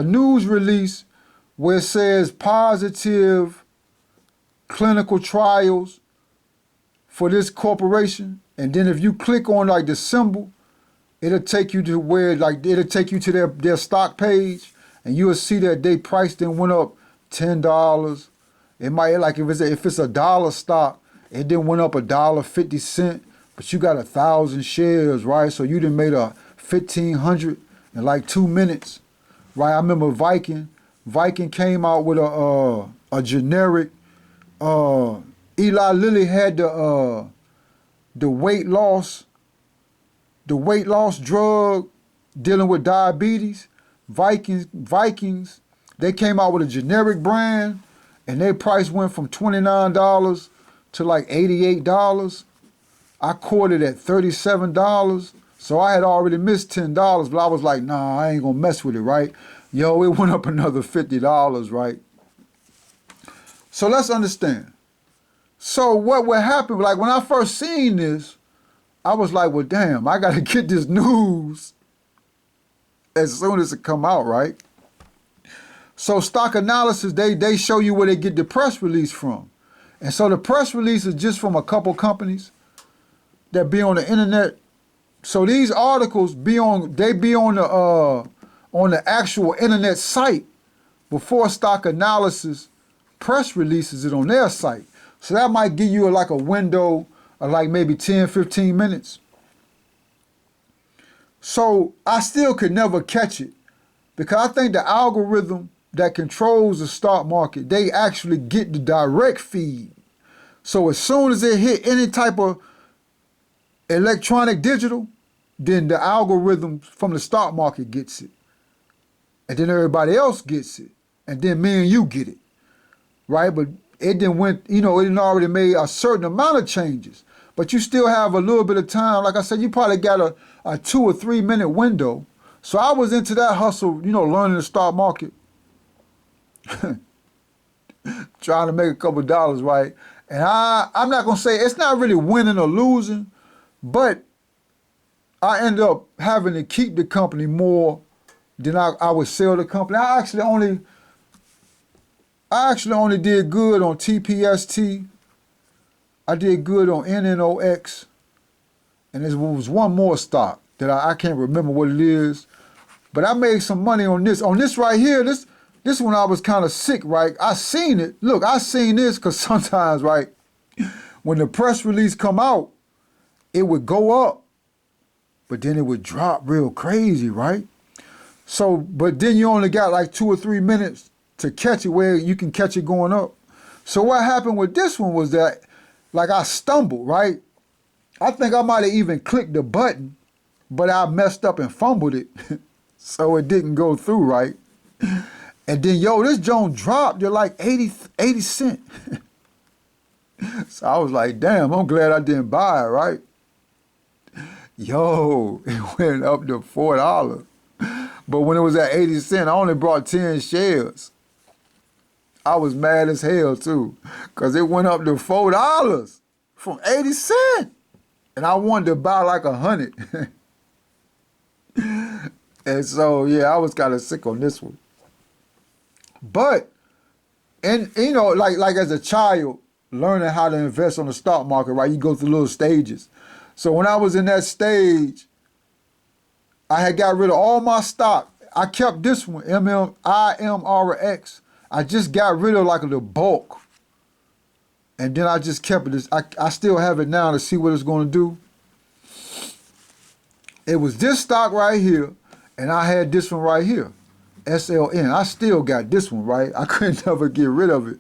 news release where it says positive clinical trials for this corporation. And then if you click on like the symbol, it'll take you to where, like, it'll take you to their stock page, and you'll see that they price then went up $10. It might, like, if it's a dollar stock, it then went up $1.50, but you got 1,000 shares, right? So you done made a 1,500 in like 2 minutes, right? I remember Viking came out with a generic. Eli Lilly had the weight loss drug dealing with diabetes. Vikings, they came out with a generic brand, and their price went from $29 to like $88. I caught it at $37. So I had already missed $10, but I was like, nah, I ain't gonna mess with it, right? Yo, it went up another $50, right? So let's understand. So what would happen, like when I first seen this, I was like, well, damn, I gotta get this news as soon as it come out, right? So stock analysis, they show you where they get the press release from. And so the press release is just from a couple companies that be on the internet. So these articles be on the actual internet site before stock analysis press releases it on their site. So that might give you like a window of like maybe 10, 15 minutes. So I still could never catch it because I think the algorithm that controls the stock market, they actually get the direct feed. So as soon as it hit any type of electronic digital, then the algorithm from the stock market gets it. And then everybody else gets it. And then me and you get it. Right? But it didn't went, it didn't already made a certain amount of changes. But you still have a little bit of time. Like I said, you probably got a 2 or 3 minute window. So I was into that hustle, learning the stock market. Trying to make a couple dollars, right? And I'm not going to say it's not really winning or losing, but I end up having to keep the company more than I would sell the company. I actually only did good on TPST. I did good on NNOX. And there was one more stock that I can't remember what it is. But I made some money on this. On this right here, this one I was kind of sick, right? I seen it. Look, I seen this because sometimes, right, when the press release come out, it would go up, but then it would drop real crazy, right? So, but then you only got like 2 or 3 minutes to catch it where you can catch it going up. So what happened with this one was that, like I stumbled, right? I think I might have even clicked the button, but I messed up and fumbled it. So it didn't go through, right? And then, this joint dropped to like 80 cents. So I was like, damn, I'm glad I didn't buy it, right? It went up to $4. But when it was at 80 cents, I only brought 10 shares. I was mad as hell, too, because it went up to $4 from 80 cents. And I wanted to buy like 100. And so, yeah, I was kind of sick on this one. But, and like as a child, learning how to invest on the stock market, right? You go through little stages. So when I was in that stage, I had got rid of all my stock. I kept this one, IMRX. I just got rid of like the bulk. And then I just kept it. I still have it now to see what it's going to do. It was this stock right here, and I had this one right here, SLN. I still got this one, right? I couldn't never get rid of it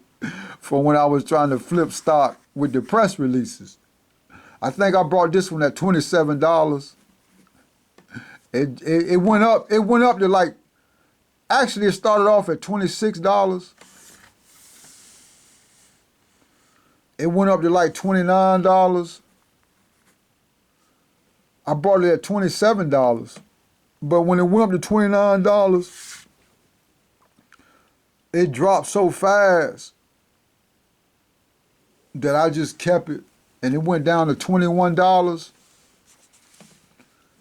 from when I was trying to flip stock with the press releases. I think I bought this one at $27. It went up. It went up to like, actually it started off at $26. It went up to like $29. I bought it at $27. But when it went up to $29, it dropped so fast that I just kept it. And it went down to $21.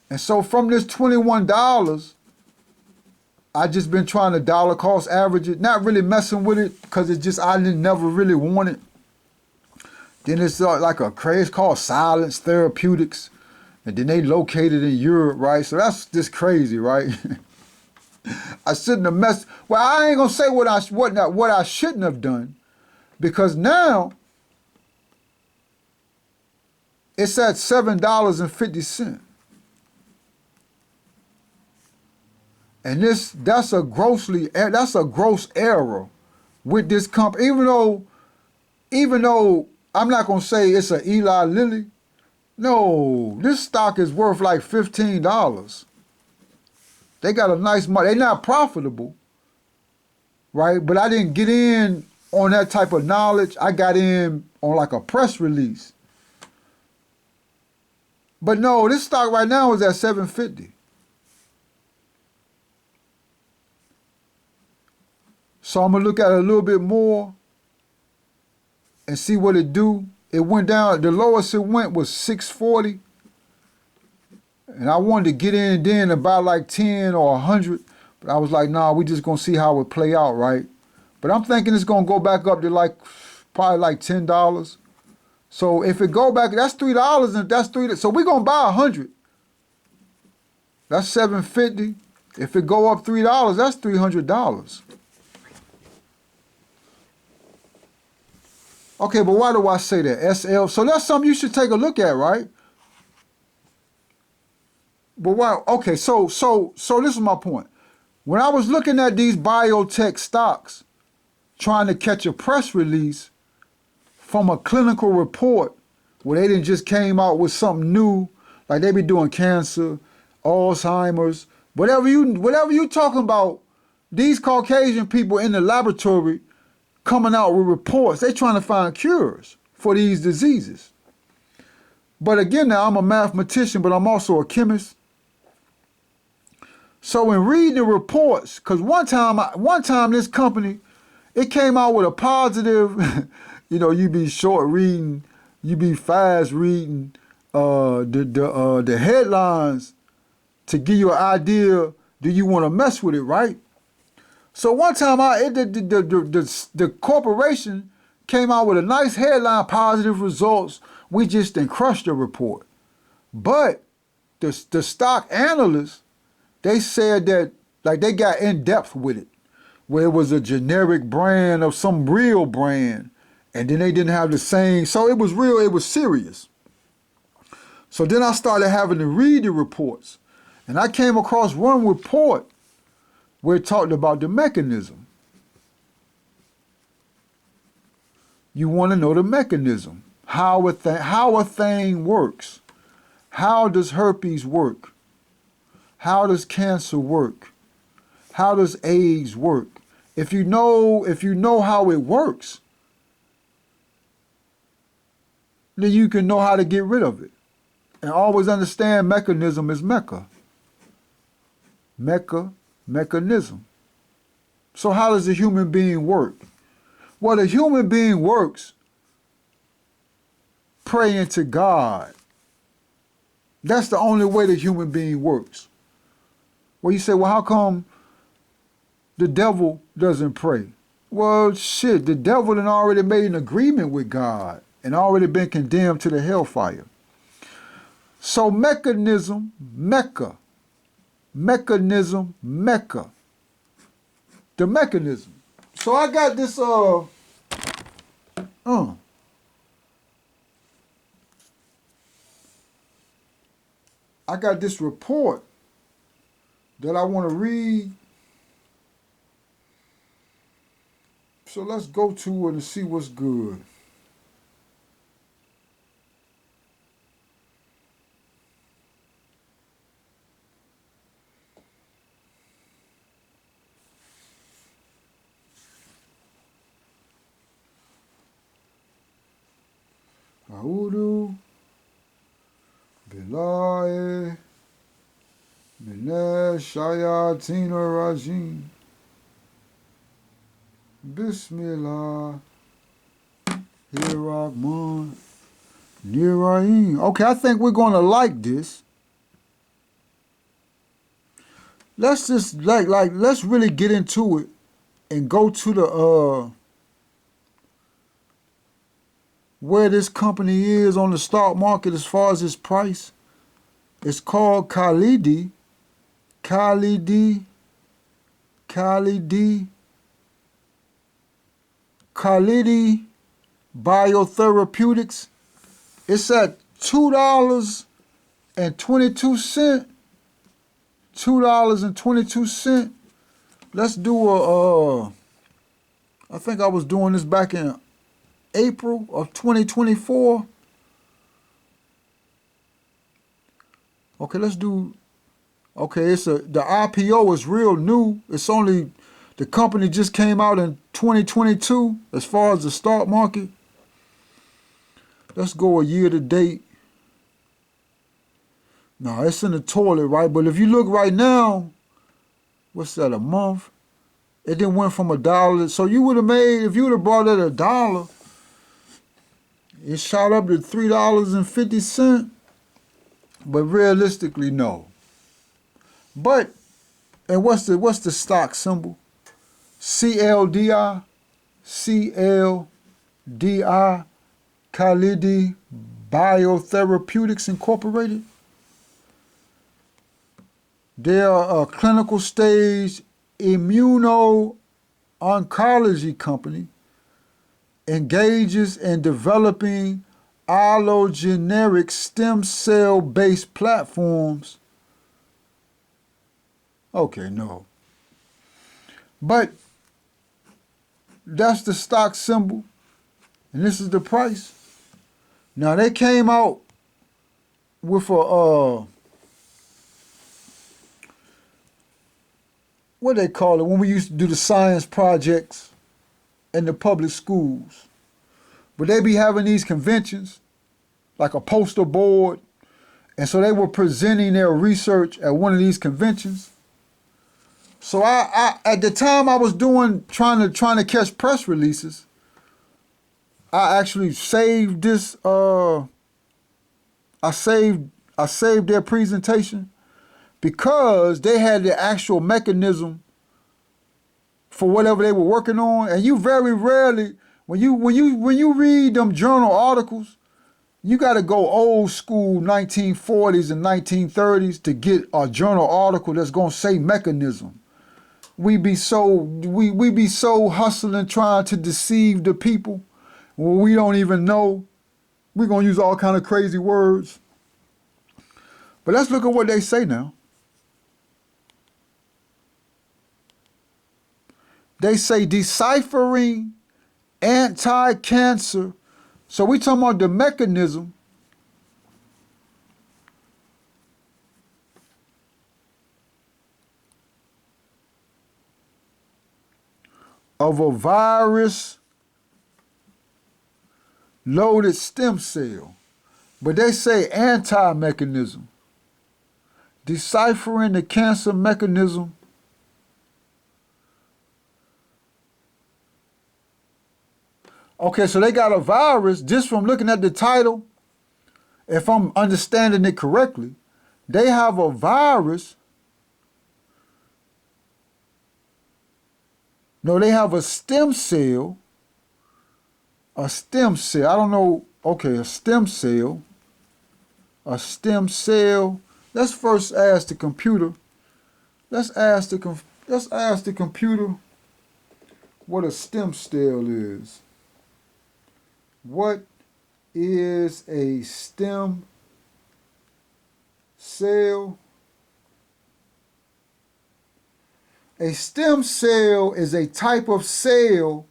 And so from this $21, I just been trying to dollar cost average it, not really messing with it because it just, I didn't never really want it. Then it's like a craze called Silence Therapeutics. And then they located in Europe, right? So that's just crazy, right? I shouldn't have messed. Well, I ain't gonna say what I shouldn't have done, because now it's at $7.50. And that's a gross error with this company. Even though I'm not gonna say it's an Eli Lilly. No, this stock is worth like $15. They got a nice money. They're not profitable, right? But I didn't get in on that type of knowledge. I got in on like a press release. But no, this stock right now is at 750. So I'm gonna look at it a little bit more and see what it do. It went down, the lowest it went was 640. And I wanted to get in then about like 10 or 100. But I was like, nah, we just gonna see how it play out, right? But I'm thinking it's gonna go back up to like, probably like $10. So if it go back, that's $3, and that's $3. So we're gonna buy 100. That's 750. If it go up $3, that's $300. Okay, but why do I say that? SL. So that's something you should take a look at, right? But why? Okay, so this is my point. When I was looking at these biotech stocks, trying to catch a press release from a clinical report where they didn't just came out with something new, like they be doing cancer, Alzheimer's, whatever you talking about, these Caucasian people in the laboratory coming out with reports. They trying to find cures for these diseases. But again, now I'm a mathematician, but I'm also a chemist. So in reading the reports, because one time this company, it came out with a positive, you be short reading, you be fast reading the headlines to give you an idea, do you want to mess with it, right? So one time the corporation came out with a nice headline, positive results. We just didn't crush the report. But the stock analysts, they said that like they got in depth with it, where it was a generic brand of some real brand, and then they didn't have the same. So it was real, it was serious. So then I started having to read the reports, and I came across one report where it talked about the mechanism. You want to know the mechanism, how a thing works. How does herpes work? How does cancer work? How does AIDS work? If you know how it works, then you can know how to get rid of it. And always understand mechanism is Mecca. Mecca, mechanism. So how does a human being work? Well, the human being works praying to God. That's the only way the human being works. Well, you say, well, how come the devil doesn't pray? Well, shit, the devil had already made an agreement with God and already been condemned to the hellfire. So mechanism, Mecca. Mechanism, Mecca. The mechanism. So I got this, I got this report that I want to read. So let's go to it and see what's good. A'udhu billahi minash shayateen rajim. Bismillah. Rahman Nirahim. Okay, I think we're gonna like this. Let's just let's really get into it and go to the where this company is on the stock market as far as its price. It's called Khalidi Biotherapeutics. It's at $2.22. $2.22. Let's do I think I was doing this back in April of 2024. Okay, let's do, okay, the IPO is real new. It's only, the company just came out in 2022 as far as the stock market. Let's go a year to date. No, it's in the toilet, right? But if you look right now, what's that, a month? It then went from $1. So you would have made, if you would have brought it $1, it shot up to $3.50. But realistically, no. But, and what's the stock symbol? CLDI? CLDI? Khalidi Biotherapeutics Incorporated. They are a clinical stage immuno-oncology company, engages in developing allogeneic stem cell-based platforms. Okay, no. But that's the stock symbol, and this is the price. Now, they came out with a, what they call it, when we used to do the science projects in the public schools. But they be having these conventions, like a poster board, and so they were presenting their research at one of these conventions. So I at the time I was trying to catch press releases, I actually saved this. I saved their presentation because they had the actual mechanism for whatever they were working on. And you very rarely, when you read them journal articles, you got to go old school 1940s and 1930s to get a journal article that's gonna say mechanism. We be so hustling trying to deceive the people. Well, we don't even know. We're going to use all kind of crazy words. But let's look at what they say now. They say deciphering anti-cancer. So we talking about the mechanism of a virus loaded stem cell, but they say anti-mechanism, deciphering the cancer mechanism Okay, so they got a virus, just from looking at the title, if I'm understanding it correctly, they have a virus. No, they have a stem cell. A stem cell. I don't know. Okay, a stem cell. A stem cell. Let's first ask the computer. Let's ask the computer what a stem cell is. What is a stem cell? A stem cell is a type of cell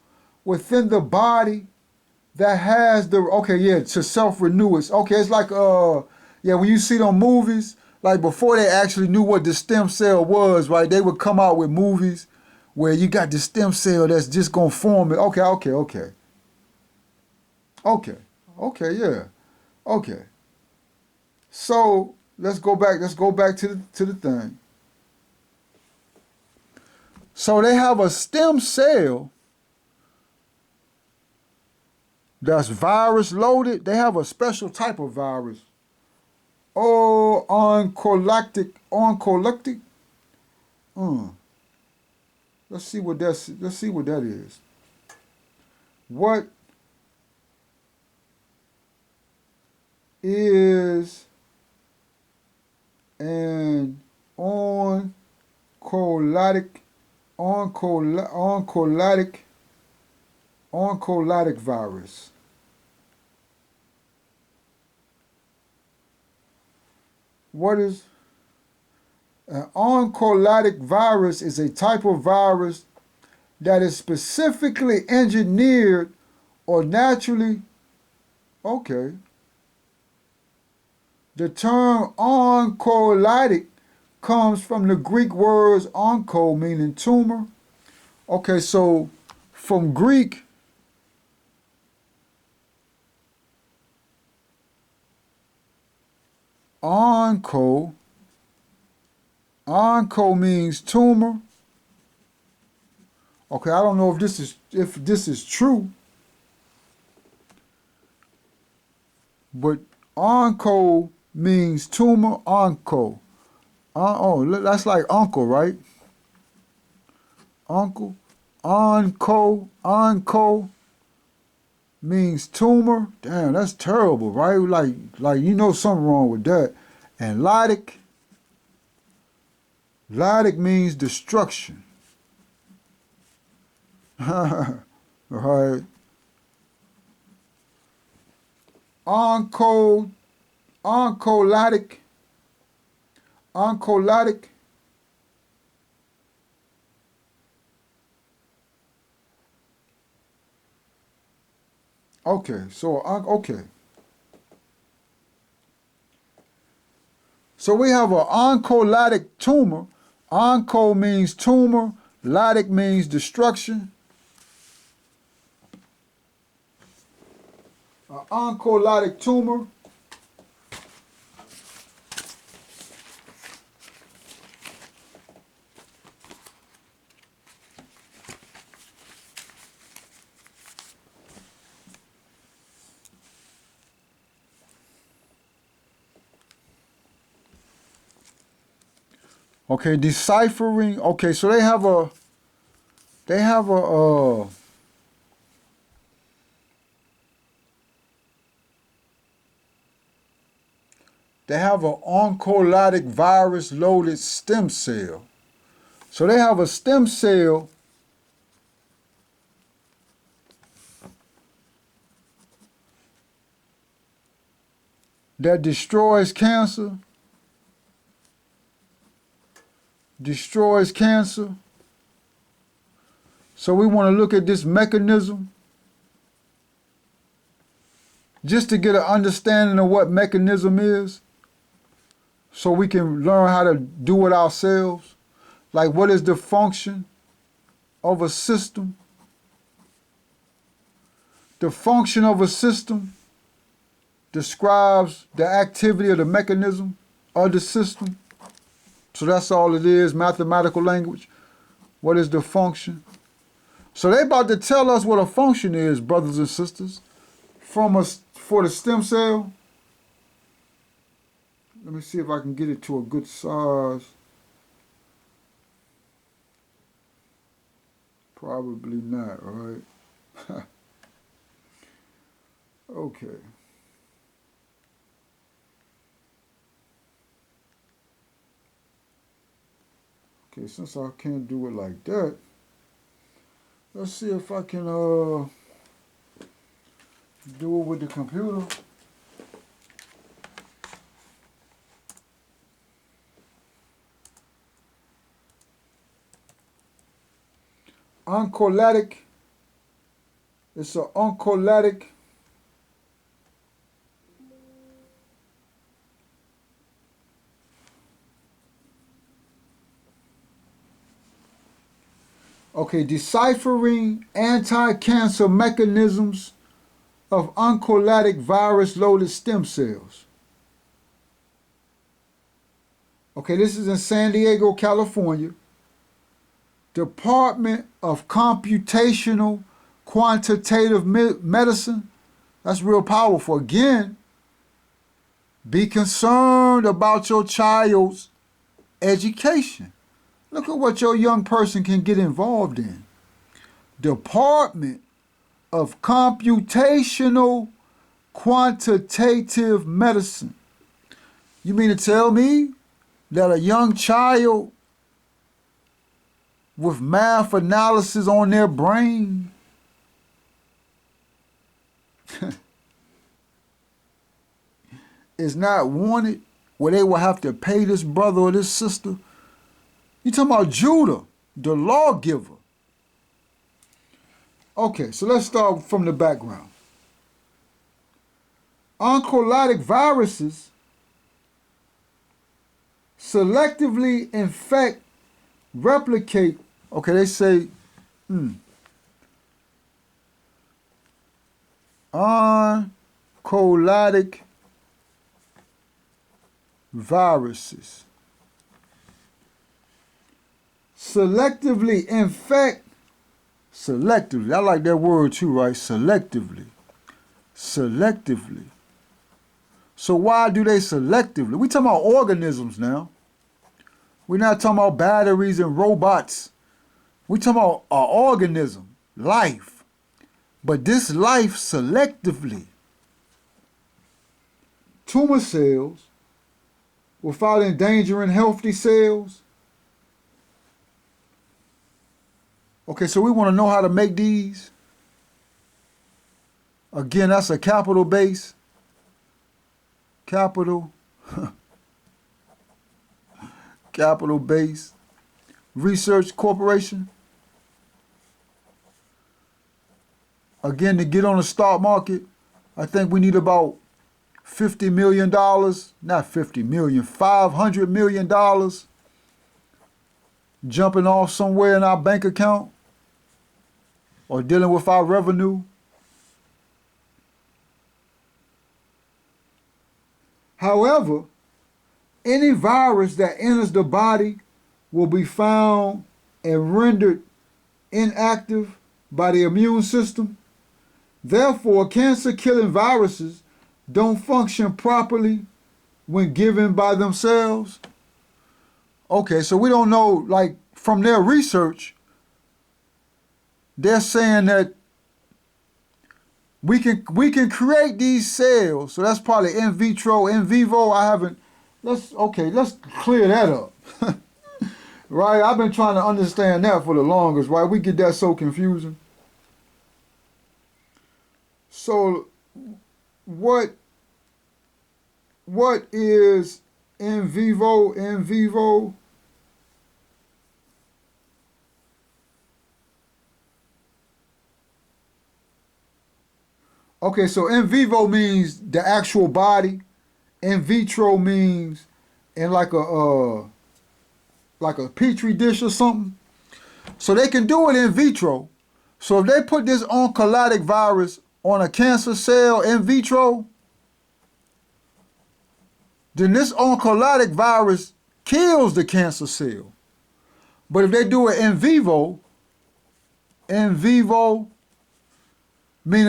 within the body that has to self-renew it. Okay, it's like when you see them movies, like before they actually knew what the stem cell was, right? They would come out with movies where you got the stem cell that's just gonna form it. Okay, yeah. Okay. So let's go back to the thing. So they have a stem cell that's virus loaded. They have a special type of virus. Oncolytic. Let's see what that is. What is an oncolytic virus? What is an oncolytic virus? Is a type of virus that is specifically engineered or naturally. Okay. The term oncolytic comes from the Greek words onco, meaning tumor. Okay, so from Greek, Onco. Onco means tumor. Okay, I don't know if this is true, but onco means tumor. Onco. Oh, that's like uncle, right? Uncle. Onco means tumor. Damn, that's terrible, right? Like you know something wrong with that. And lytic means destruction. Right. Oncolotic. Okay, so okay. So we have an oncolotic tumor. Onco means tumor. Lytic means destruction. An oncolotic tumor. Okay, deciphering. Okay, so they have a they have an oncolytic virus loaded stem cell. So they have a stem cell that destroys cancer. So we want to look at this mechanism just to get an understanding of what mechanism is so we can learn how to do it ourselves. Like, what is the function of a system? The function of a system describes the activity of the mechanism of the system. So that's all it is, mathematical language. What is the function? So they about to tell us what a function is, brothers and sisters, for the stem cell. Let me see if I can get it to a good size. Probably not, right? Okay. Okay, since I can't do it like that, let's see if I can do it with the computer. Oncolytic. It's an oncolytic. Okay, deciphering anti-cancer mechanisms of oncolytic virus-loaded stem cells. Okay, this is in San Diego, California. Department of Computational Quantitative Medicine. That's real powerful. Again, be concerned about your child's education. Look at what your young person can get involved in. Department of Computational Quantitative Medicine. You mean to tell me that a young child with math analysis on their brain is not wanted, where they will have to pay this brother or this sister? You talking about Judah, the lawgiver. Okay, so let's start from the background. Oncolytic viruses selectively infect, replicate. Okay, they say oncolytic viruses. Selectively infect, selectively, I like that word too, right? Selectively. Selectively. So why do they selectively? We talking about organisms now. We're not talking about batteries and robots. We talking about an organism, life. But this life selectively. Tumor cells without endangering healthy cells. Okay, so we want to know how to make these. Again, that's a capital base. Capital. Capital base. Research Corporation. Again, to get on the stock market, I think we need about $50 million, not 50 million, $500 million jumping off somewhere in our bank account or dealing with our revenue. However, any virus that enters the body will be found and rendered inactive by the immune system. Therefore, cancer-killing viruses don't function properly when given by themselves. Okay, so we don't know, like from their research, they're saying that we can create these cells. So that's probably in vitro, in vivo. Let's clear that up. Right? I've been trying to understand that for the longest, right? We get that so confusing. So what is in vivo? In vivo? Okay, so in vivo means the actual body. In vitro means in like a petri dish or something. So they can do it in vitro. So if they put this oncolytic virus on a cancer cell in vitro, then this oncolytic virus kills the cancer cell. But if they do it in vivo, meaning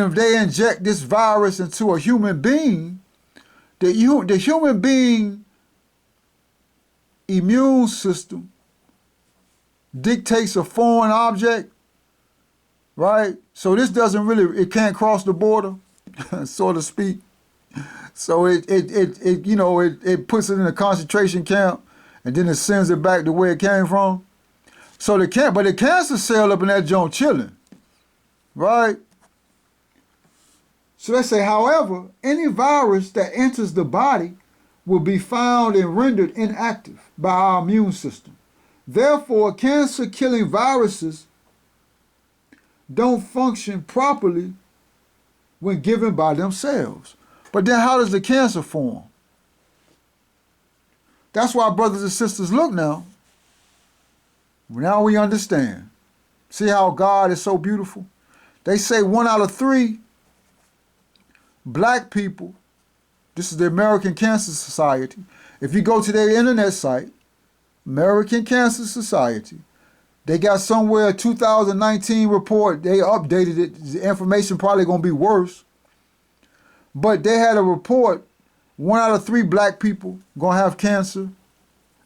if they inject this virus into a human being, the human being immune system dictates a foreign object, right? So this it can't cross the border, so to speak. So it puts it in a concentration camp and then it sends it back to where it came from. So the cancer cell up in that joint chilling, right? So they say, however, any virus that enters the body will be found and rendered inactive by our immune system. Therefore, cancer-killing viruses don't function properly when given by themselves. But then how does the cancer form? That's why, brothers and sisters, look now. Now we understand. See how God is so beautiful? They say 1 out of 3 black people, this is the American Cancer Society. If you go to their internet site, American Cancer Society, they got somewhere a 2019 report. They updated it. The information probably going to be worse. But they had a report, 1 out of 3 black people going to have cancer.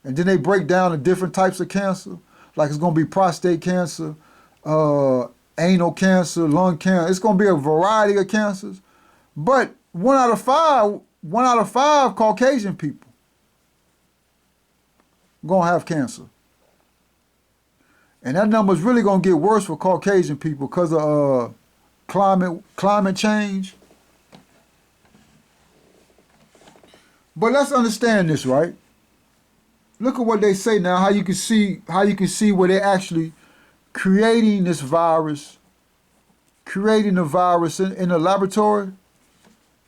And then they break down the different types of cancer. Like it's going to be prostate cancer, anal cancer, lung cancer. It's going to be a variety of cancers. But 1 out of 5 Caucasian people going to have cancer. And that number is really going to get worse for Caucasian people because of climate change. But let's understand this, right? Look at what they say now, how you can see where they're actually creating this virus, creating the virus in the laboratory.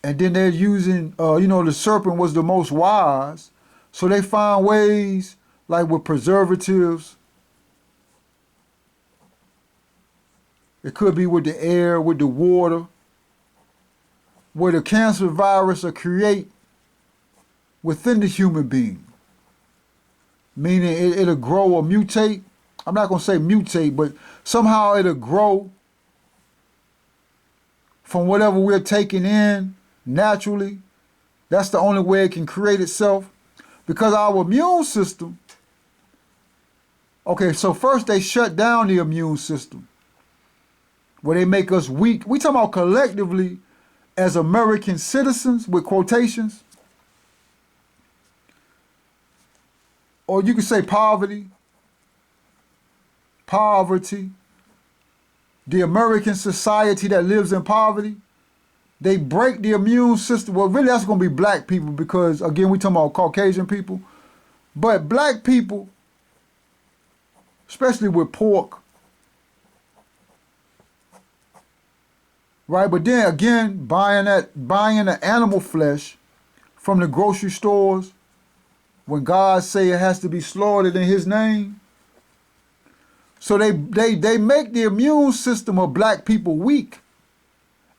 And then they're using, the serpent was the most wise. So they found ways, like with preservatives. It could be with the air, with the water, where the cancer virus will create within the human being. Meaning it'll grow or mutate. I'm not going to say mutate, but somehow it'll grow from whatever we're taking in naturally. That's the only way it can create itself. Because our immune system, okay, so first they shut down the immune system, where they make us weak. We talking about collectively as American citizens with quotations. Or you could say poverty. The American society that lives in poverty, they break the immune system. Well, really that's going to be black people because, again, we talking about Caucasian people. But black people, especially with pork, right? But then again, buying the animal flesh from the grocery stores, when God say it has to be slaughtered in his name. So they make the immune system of black people weak.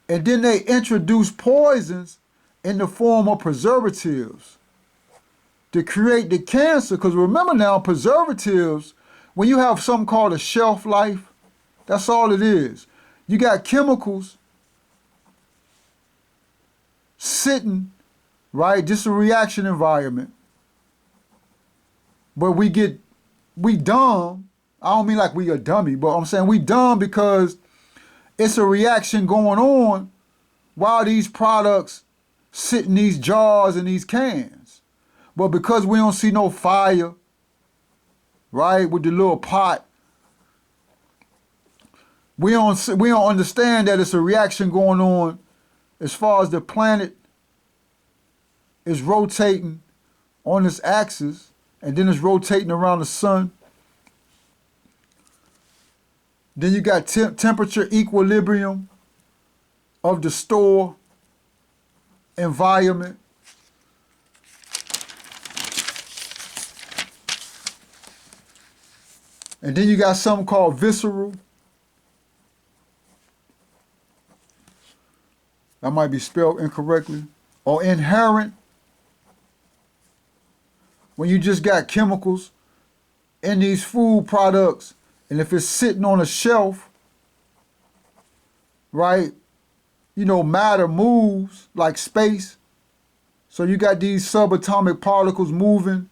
And then they introduce poisons in the form of preservatives to create the cancer. Because remember now, preservatives, when you have something called a shelf life, that's all it is. You got chemicals sitting, right? Just a reaction environment. But we dumb. I don't mean like we a dummy, but I'm saying we dumb because it's a reaction going on while these products sit in these jars and these cans. But because we don't see no fire, right, with the little pot, we don't understand that it's a reaction going on as far as the planet is rotating on its axis, and then it's rotating around the sun. Then you got temperature equilibrium of the store environment. And then you got something called visceral. That might be spelled incorrectly. Or inherent. When you just got chemicals in these food products, and if it's sitting on a shelf, right, you know, matter moves like space. So you got these subatomic particles moving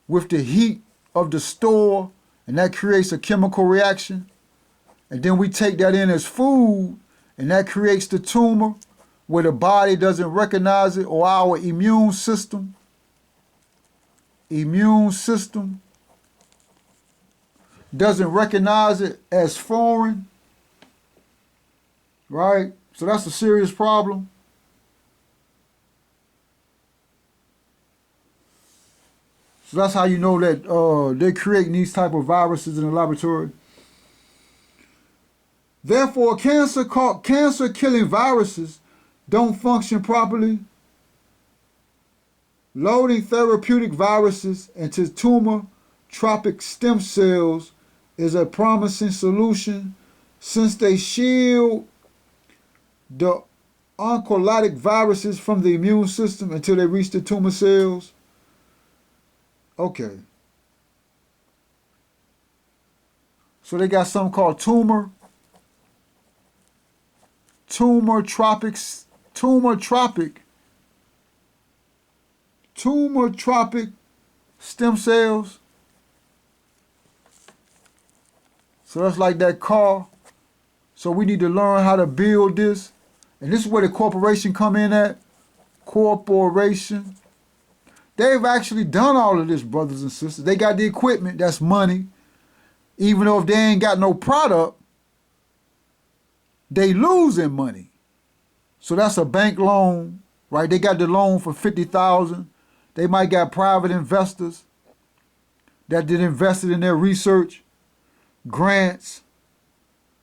with the heat of the store, and that creates a chemical reaction. And then we take that in as food, and that creates the tumor where the body doesn't recognize it, or our immune system doesn't recognize it as foreign, right? So that's a serious problem. So that's how you know that they're creating these type of viruses in the laboratory. Therefore, cancer-killing viruses don't function properly. Loading therapeutic viruses into tumor-tropic stem cells is a promising solution since they shield the oncolytic viruses from the immune system until they reach the tumor cells. Okay. So they got something called tumor-tropic stem cells. So that's like that car. So we need to learn how to build this. And this is where the corporation come in at. Corporation. They've actually done all of this, brothers and sisters. They got the equipment, that's money. Even though if they ain't got no product, they losing money. So that's a bank loan, right? They got the loan for $50,000. They might got private investors that did invested in their research, grants,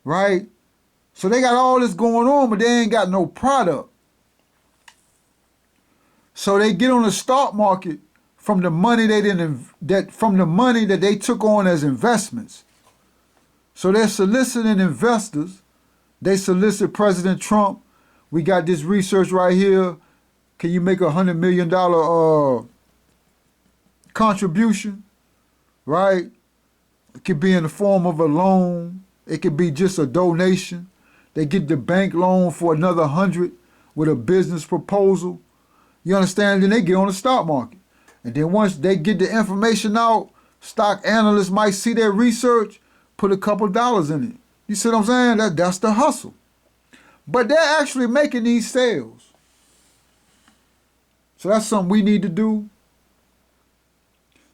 right? So they got all this going on, but they ain't got no product. So they get on the stock market from the money that they took on as investments. So they're soliciting investors. They solicit President Trump. We got this research right here Can you make $100 million contribution, right? It could be in the form of a loan. It could be just a donation. They get the bank loan for another 100 with a business proposal. You understand? Then they get on the stock market. And then once they get the information out, stock analysts might see their research, put a couple dollars in it. You see what I'm saying? That's the hustle. But they're actually making these sales. So that's something we need to do.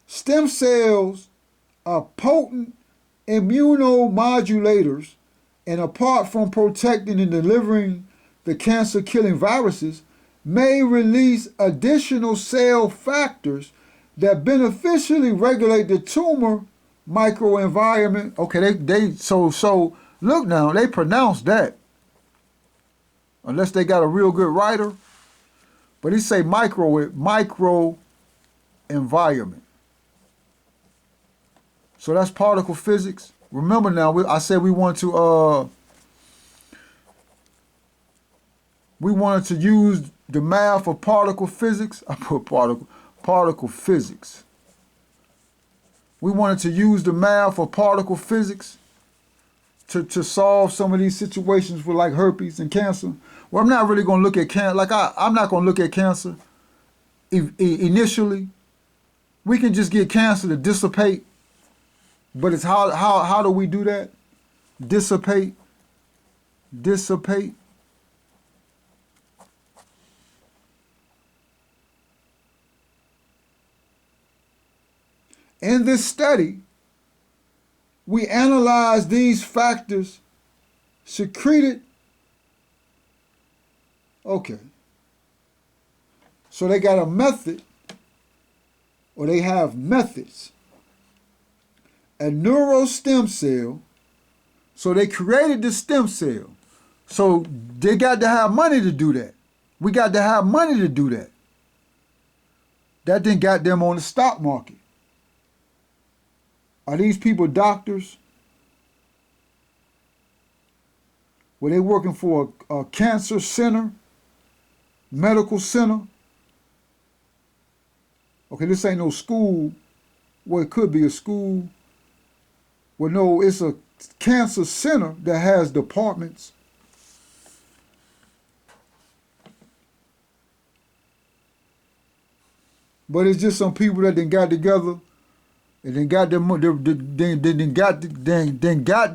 Stem cells are potent immunomodulators, and apart from protecting and delivering the cancer-killing viruses, may release additional cell factors that beneficially regulate the tumor microenvironment. Okay, so look now, they pronounce that. Unless they got a real good writer. But he say micro environment. So that's particle physics. Remember now, I said we wanted to use the math of particle physics. I put particle physics. We wanted to use the math of particle physics to solve some of these situations for like herpes and cancer. Well, I'm not really going to look at cancer. I'm not going to look at cancer initially. We can just get cancer to dissipate. But it's how do we do that? Dissipate. In this study, we analyzed these factors secreted. Okay. So they got a method, or they have methods. A neural stem cell. So they created the stem cell. So they got to have money to do that. We got to have money to do that. That then got them on the stock market. Are these people doctors? Were they working for a cancer center, medical center? Okay, this ain't no school. Well, it could be a school. Well, no, it's a cancer center that has departments. But it's just some people that then got together and then got the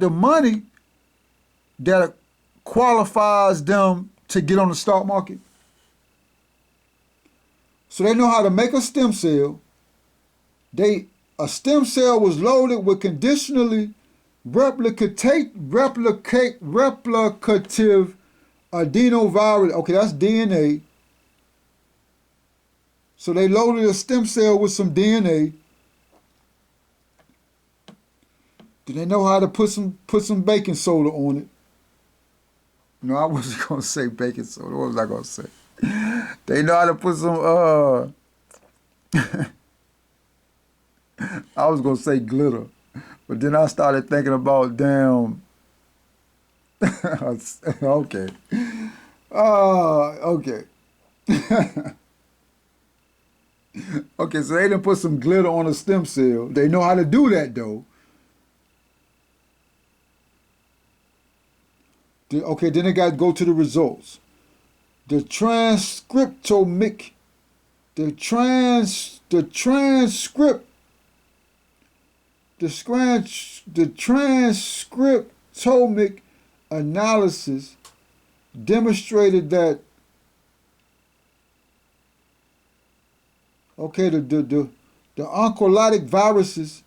money that qualifies them to get on the stock market. So they know how to make a stem cell. A stem cell was loaded with conditionally replicative adenovirus. Okay, that's DNA. So they loaded a stem cell with some DNA. Do they know how to put some baking soda on it? No, I wasn't gonna say baking soda. What was I gonna say? They know how to put some I was gonna say glitter, but then I started thinking about damn. Okay. Okay. Okay, so they done put some glitter on a stem cell. They know how to do that though. Okay, then they got to go to the results. The transcriptomic analysis demonstrated that the oncolytic viruses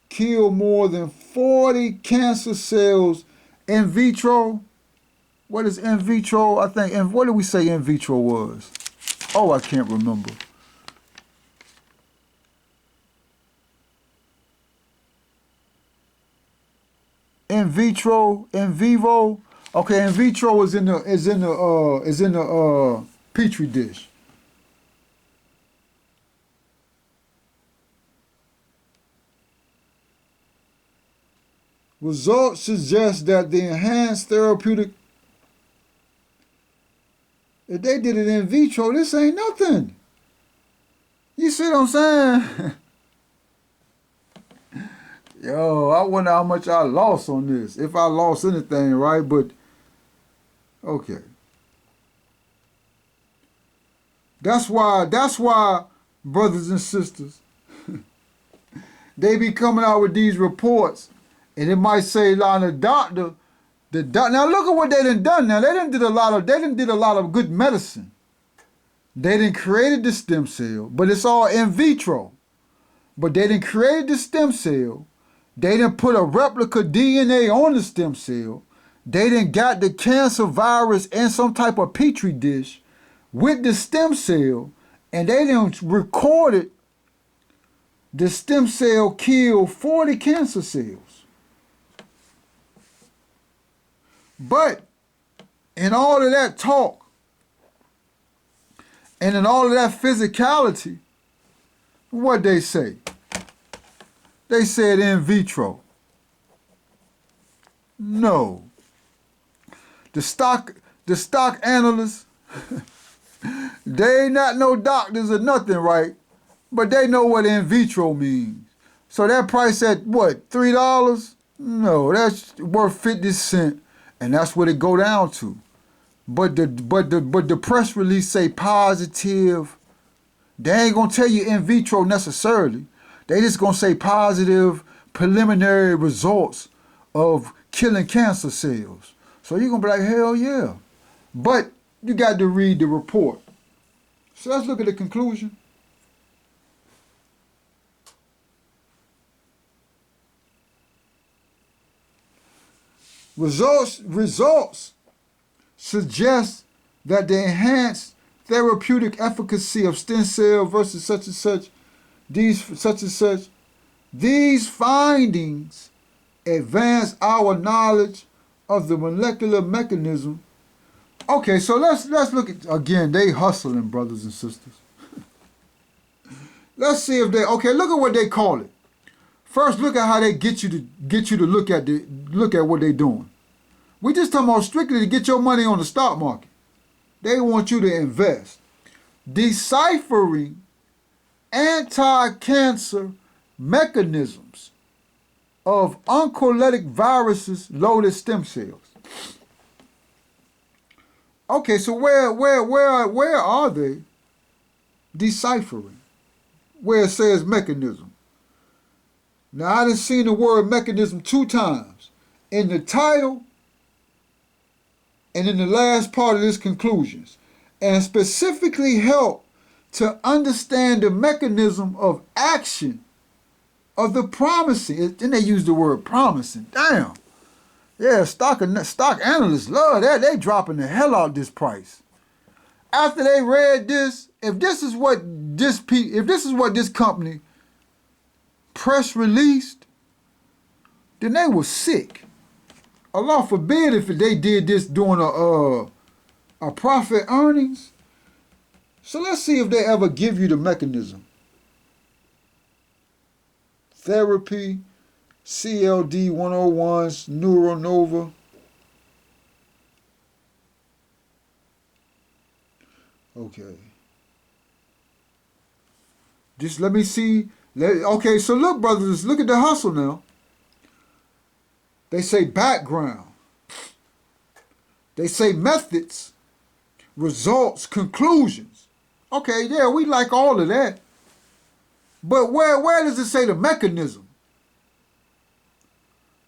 kill more than 40 cancer cells in vitro. What is in vitro? I think, and what did we say in vitro was? Oh, I can't remember. In vitro, in vivo. Okay, in vitro is in the petri dish. Results suggest that the enhanced therapeutic If they did it in vitro, this ain't nothing. You see what I'm saying? Yo, I wonder how much I lost on this. If I lost anything, right? But, okay. That's why, brothers and sisters, they be coming out with these reports, and it might say, now look at what they done now. They did a lot of good medicine. They done created the stem cell, but it's all in vitro. But they done created the stem cell. They done put a replica DNA on the stem cell. They done got the cancer virus in some type of petri dish with the stem cell, and they done recorded the stem cell killed 40 cancer cells. But in all of that talk, and in all of that physicality, what they say? They said in vitro. No. The stock analysts, they ain't not no doctors or nothing, right? But they know what in vitro means. So that price at what, $3? No, that's worth 50 cents, and that's what it go down to. But the press release say positive. They ain't gonna tell you in vitro necessarily. They just gonna say positive preliminary results of killing cancer cells. So you're gonna be like, hell yeah. But you got to read the report. So let's look at the conclusion. Results suggest that the enhanced therapeutic efficacy of stem cell versus such and such, these findings advance our knowledge of the molecular mechanism. Okay, so let's look at, again, they hustling, brothers and sisters. Let's see if they, okay, look at what they call it. First, look at how they get you to look at what they're doing. We just talking about strictly to get your money on the stock market. They want you to invest. Deciphering anti-cancer mechanisms of oncolytic viruses loaded stem cells. Okay, so where are they deciphering? Where it says mechanism. Now I done seen the word mechanism 2 times. In the title and in the last part of this conclusions. And specifically help to understand the mechanism of action of the promising. Then they use the word promising. Damn. Yeah, stock analysts love that. They dropping the hell out this price. After they read this, if this is what this company press released, then they were sick. Allah forbid if they did this during a profit earnings. So let's see if they ever give you the mechanism. Therapy, CLD 101s, Neuronova. Okay. Just let me see. Okay, so look, brothers, look at the hustle now. They say background. They say methods, results, conclusions. Okay, yeah, we like all of that. But where does it say the mechanism?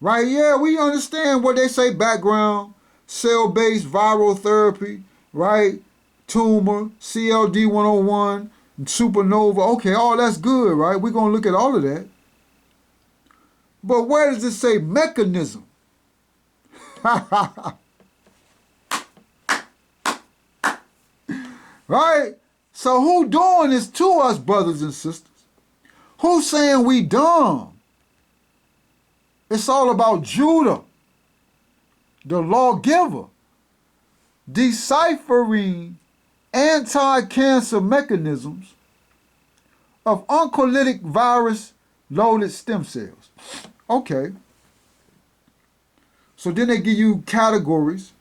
Right, yeah, we understand what they say background, cell-based viral therapy, right? Tumor, CLD 101, supernova. Okay, all that's good, right? We're going to look at all of that. But where does it say mechanism? Right? So who doing this to us, brothers and sisters? Who's saying we dumb? It's all about Judah, the lawgiver, deciphering anti-cancer mechanisms of oncolytic virus loaded stem cells. Okay. So then they give you categories,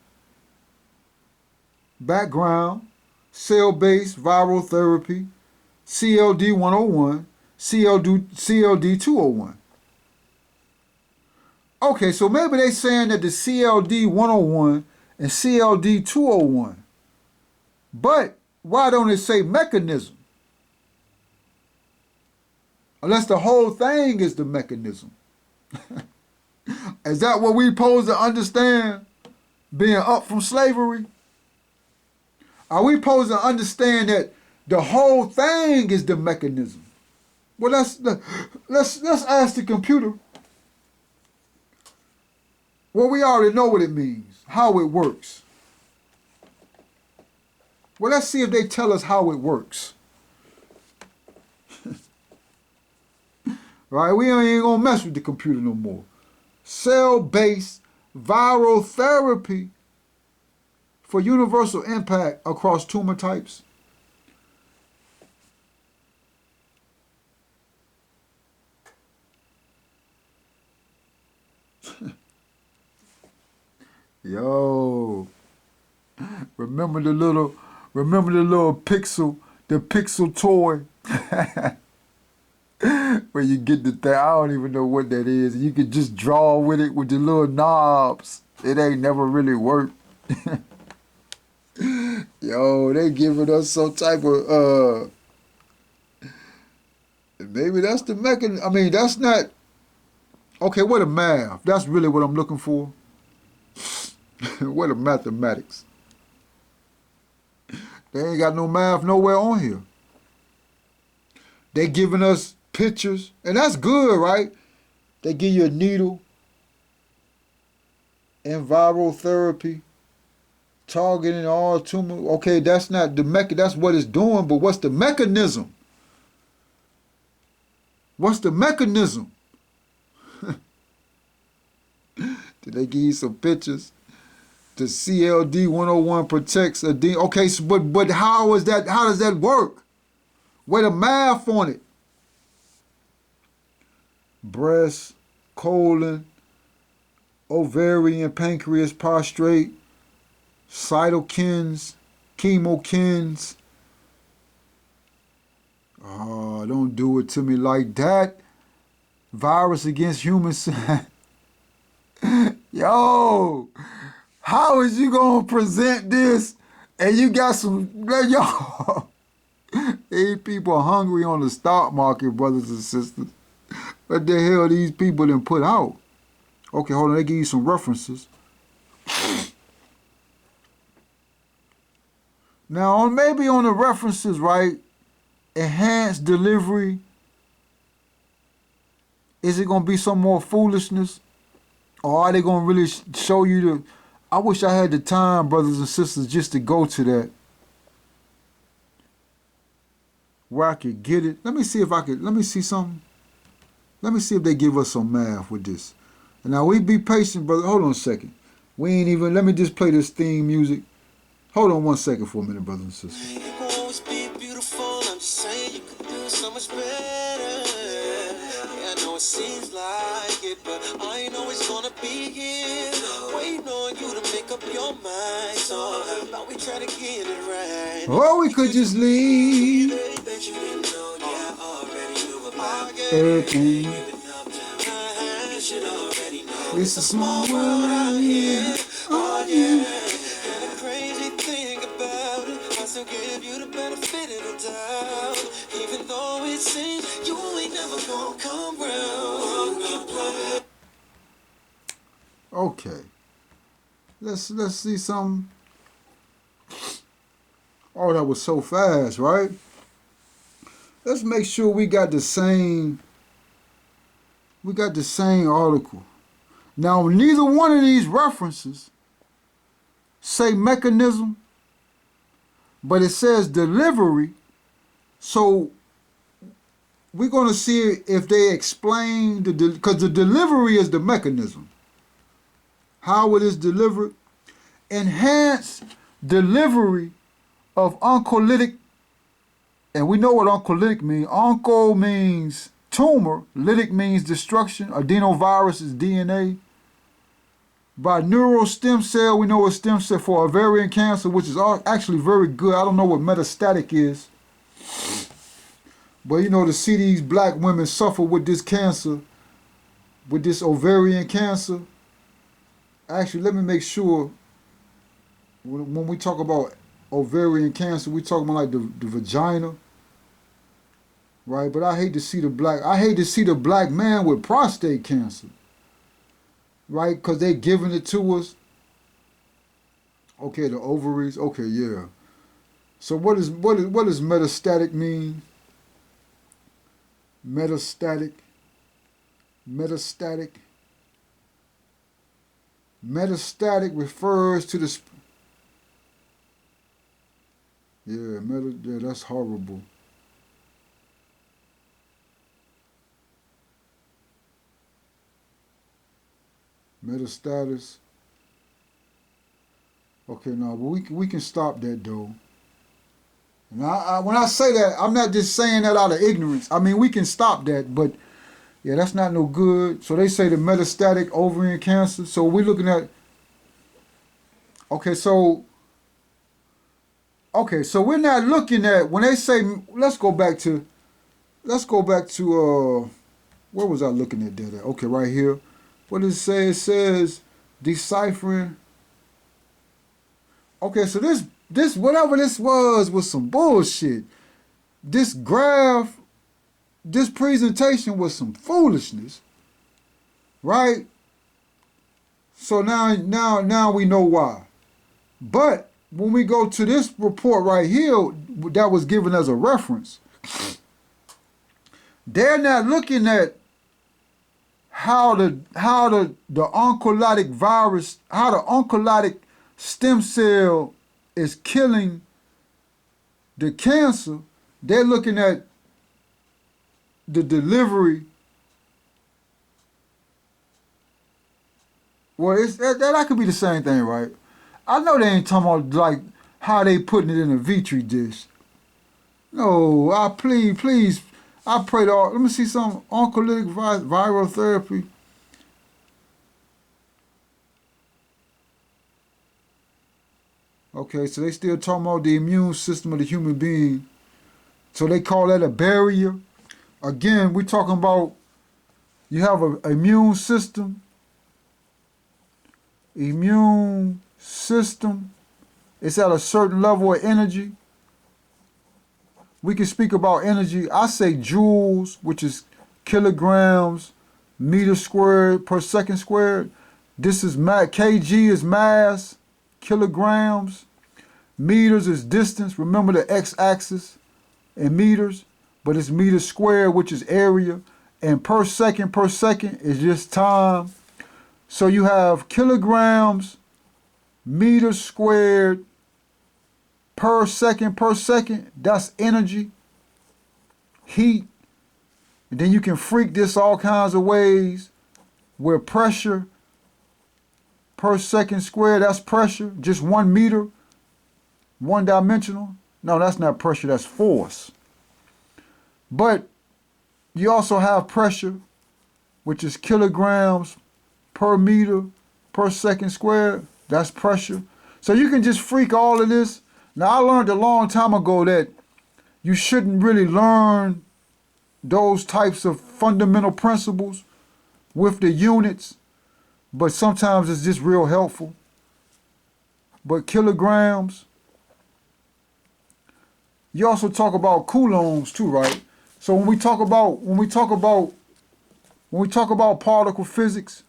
background, cell-based viral therapy, CLD 101, CLD 201. Okay, so maybe they saying that the CLD 101 and CLD 201. But why don't it say mechanism? Unless the whole thing is the mechanism. Is that what we supposed to understand being up from slavery? Are we supposed to understand that the whole thing is the mechanism? Well, let's ask the computer. Well, we already know what it means, how it works. Well, let's see if they tell us how it works. Right? We ain't gonna mess with the computer no more. Cell-based viral therapy for universal impact across tumor types. Yo, remember the little pixel, the pixel toy, where you get the thing. I don't even know what that is. You can just draw with it with the little knobs. It ain't never really worked. Yo, they giving us some type of maybe that's the mechanism. I mean, that's not okay. What a math? That's really what I'm looking for. What a mathematics? They ain't got no math nowhere on here. They giving us pictures, and that's good, right? They give you a needle and viral therapy, targeting all tumor. Okay, that's not the that's what it's doing, but what's the mechanism? What's the mechanism? Did they give you some pictures? The CLD 101 protects a D. Okay, so, but how is that? How does that work? Where the math on it? Breast, colon, ovarian, pancreas, prostate, cytokines, chemokines. Oh, don't do it to me like that. Virus against humans. Yo, how is you gonna present this and you got some, yo, these people are hungry on the stock market, brothers and sisters. What the hell these people done put out? Okay, hold on, they give you some references. Now, maybe on the references, right, enhanced delivery, is it gonna be some more foolishness? Or are they gonna really show you the, I wish I had the time, brothers and sisters, just to go to that, where I could get it. Let me see if I could, let me see something. Let me see if they give us some math with this. And now we be patient, brother. Hold on a second. We ain't even, let me just play this theme music. Hold on 1 second for a minute, brothers and sisters. You can always be beautiful. I'm just saying you could do so much better. Yeah, I know it seems like it, but I ain't always gonna be here waiting on you to make up your mind. So now we try to get it right. Or we could just leave. Bet you didn't know, yeah, I already knew about Everything. You should already know. It's a small world out here. Oh yeah. And the crazy thing about it, I still give you the benefit of the doubt. Even though it seems you ain't never gonna come round. Okay. Let's see something. Oh, that was so fast, right? Let's make sure we got the same article. Now, neither one of these references say mechanism, but it says delivery. So we're going to see if they explain because the delivery is the mechanism. How it is delivered. Enhanced delivery of oncolytic, and we know what oncolytic means. Onco means tumor, lytic means destruction, adenovirus is DNA. by neural stem cell. We know what stem cell for ovarian cancer, which is actually very good. I don't know what metastatic is. But you know, to see these black women suffer with this cancer, with this ovarian cancer. Actually, let me make sure, when we talk about ovarian cancer, we talking about like the vagina, right? But I hate to see the black man with prostate cancer, right? Because they giving it to us. Okay, the ovaries. Okay, yeah. So what does metastatic mean? Metastatic. Metastatic refers to the. Yeah, that's horrible. Metastatus. Okay, no, but we can stop that though. And when I say that, I'm not just saying that out of ignorance. I mean, we can stop that, but yeah, that's not no good. So they say the metastatic ovarian cancer. So we're looking at. Okay, so we're not looking at when they say. Let's go back to. Where was I looking at that at? Okay, right here. What does it say? It says deciphering. Okay, so this whatever this was some bullshit. This graph, this presentation was some foolishness, right? So now we know why. But when we go to this report right here that was given as a reference, they're not looking at how the oncolytic virus, how the oncolytic stem cell is killing the cancer. They're looking at the delivery. Well, that could be the same thing, right? I know they ain't talking about like how they putting it in a Vitri dish. No, I please, I pray to all. Let me see some oncolytic viral therapy. Okay, so they still talking about the immune system of the human being. So they call that a barrier. Again, we're talking about you have an immune system. Immune system. It's at a certain level of energy. We can speak about energy. I say joules, which is kilograms, meters squared per second squared. This is kg is mass, kilograms. Meters is distance. Remember the x-axis in meters, but it's meters squared, which is area. And per second is just time. So you have kilograms, meters squared, per second, that's energy, heat. And then you can freak this all kinds of ways where pressure per second squared, that's pressure, just 1 meter, one dimensional. No, that's not pressure, that's force. But you also have pressure, which is kilograms per meter per second squared, that's pressure. So you can just freak all of this. Now, I learned a long time ago that you shouldn't really learn those types of fundamental principles with the units, but sometimes it's just real helpful. But kilograms, you also talk about coulombs too, right? So when we talk about particle physics,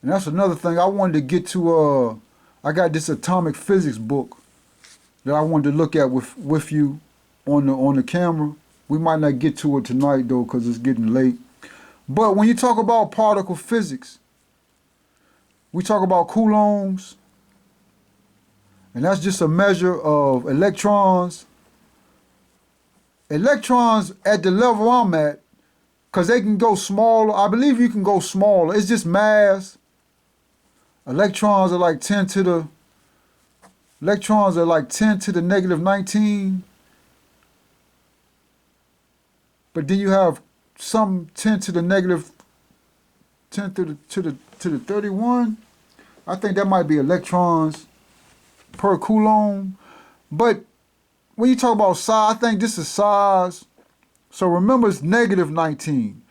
and that's another thing I wanted to get to. I got this atomic physics book that I wanted to look at with you on the camera. We might not get to it tonight though, because it's getting late. But when you talk about particle physics, we talk about coulombs, and that's just a measure of electrons. Electrons at the level I'm at, because they can go smaller. I believe you can go smaller. It's just mass. Electrons are like 10 to the negative 19. but then you have some 10 to the negative 10 to the 31. I think that might be electrons per coulomb. But when you talk about size, I think this is size. So remember, it's negative 19.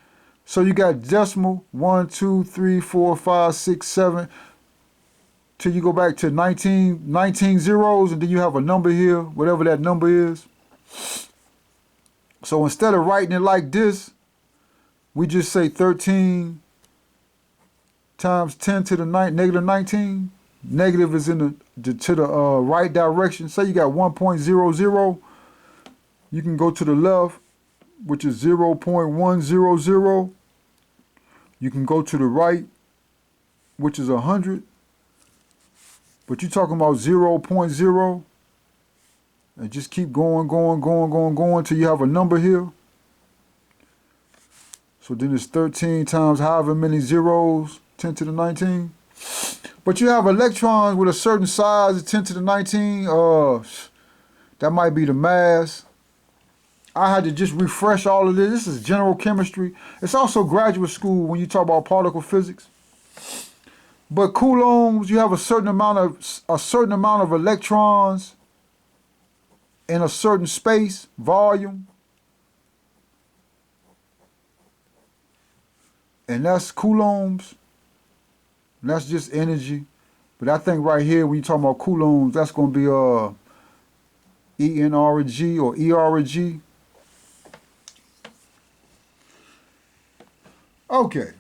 So you got decimal 1, 2, 3, 4, 5, 6, 7. Till you go back to 19 zeros, and then you have a number here, whatever that number is. So instead of writing it like this, we just say 13 times 10 to the negative 19. Negative is in to the right direction. Say you got 1.00. You can go to the left, which is 0.100. You can go to the right, which is 100. But you're talking about 0.0. And just keep going till you have a number here. So then it's 13 times however many zeros, 10 to the 19. But you have electrons with a certain size of 10 to the 19. That might be the mass. I had to just refresh all of this. This is general chemistry. It's also graduate school when you talk about particle physics. But coulombs, you have a certain amount of electrons in a certain space, volume. And that's coulombs. And that's just energy. But I think right here, when you talk about coulombs, that's going to be ENRG or ERG. Okay.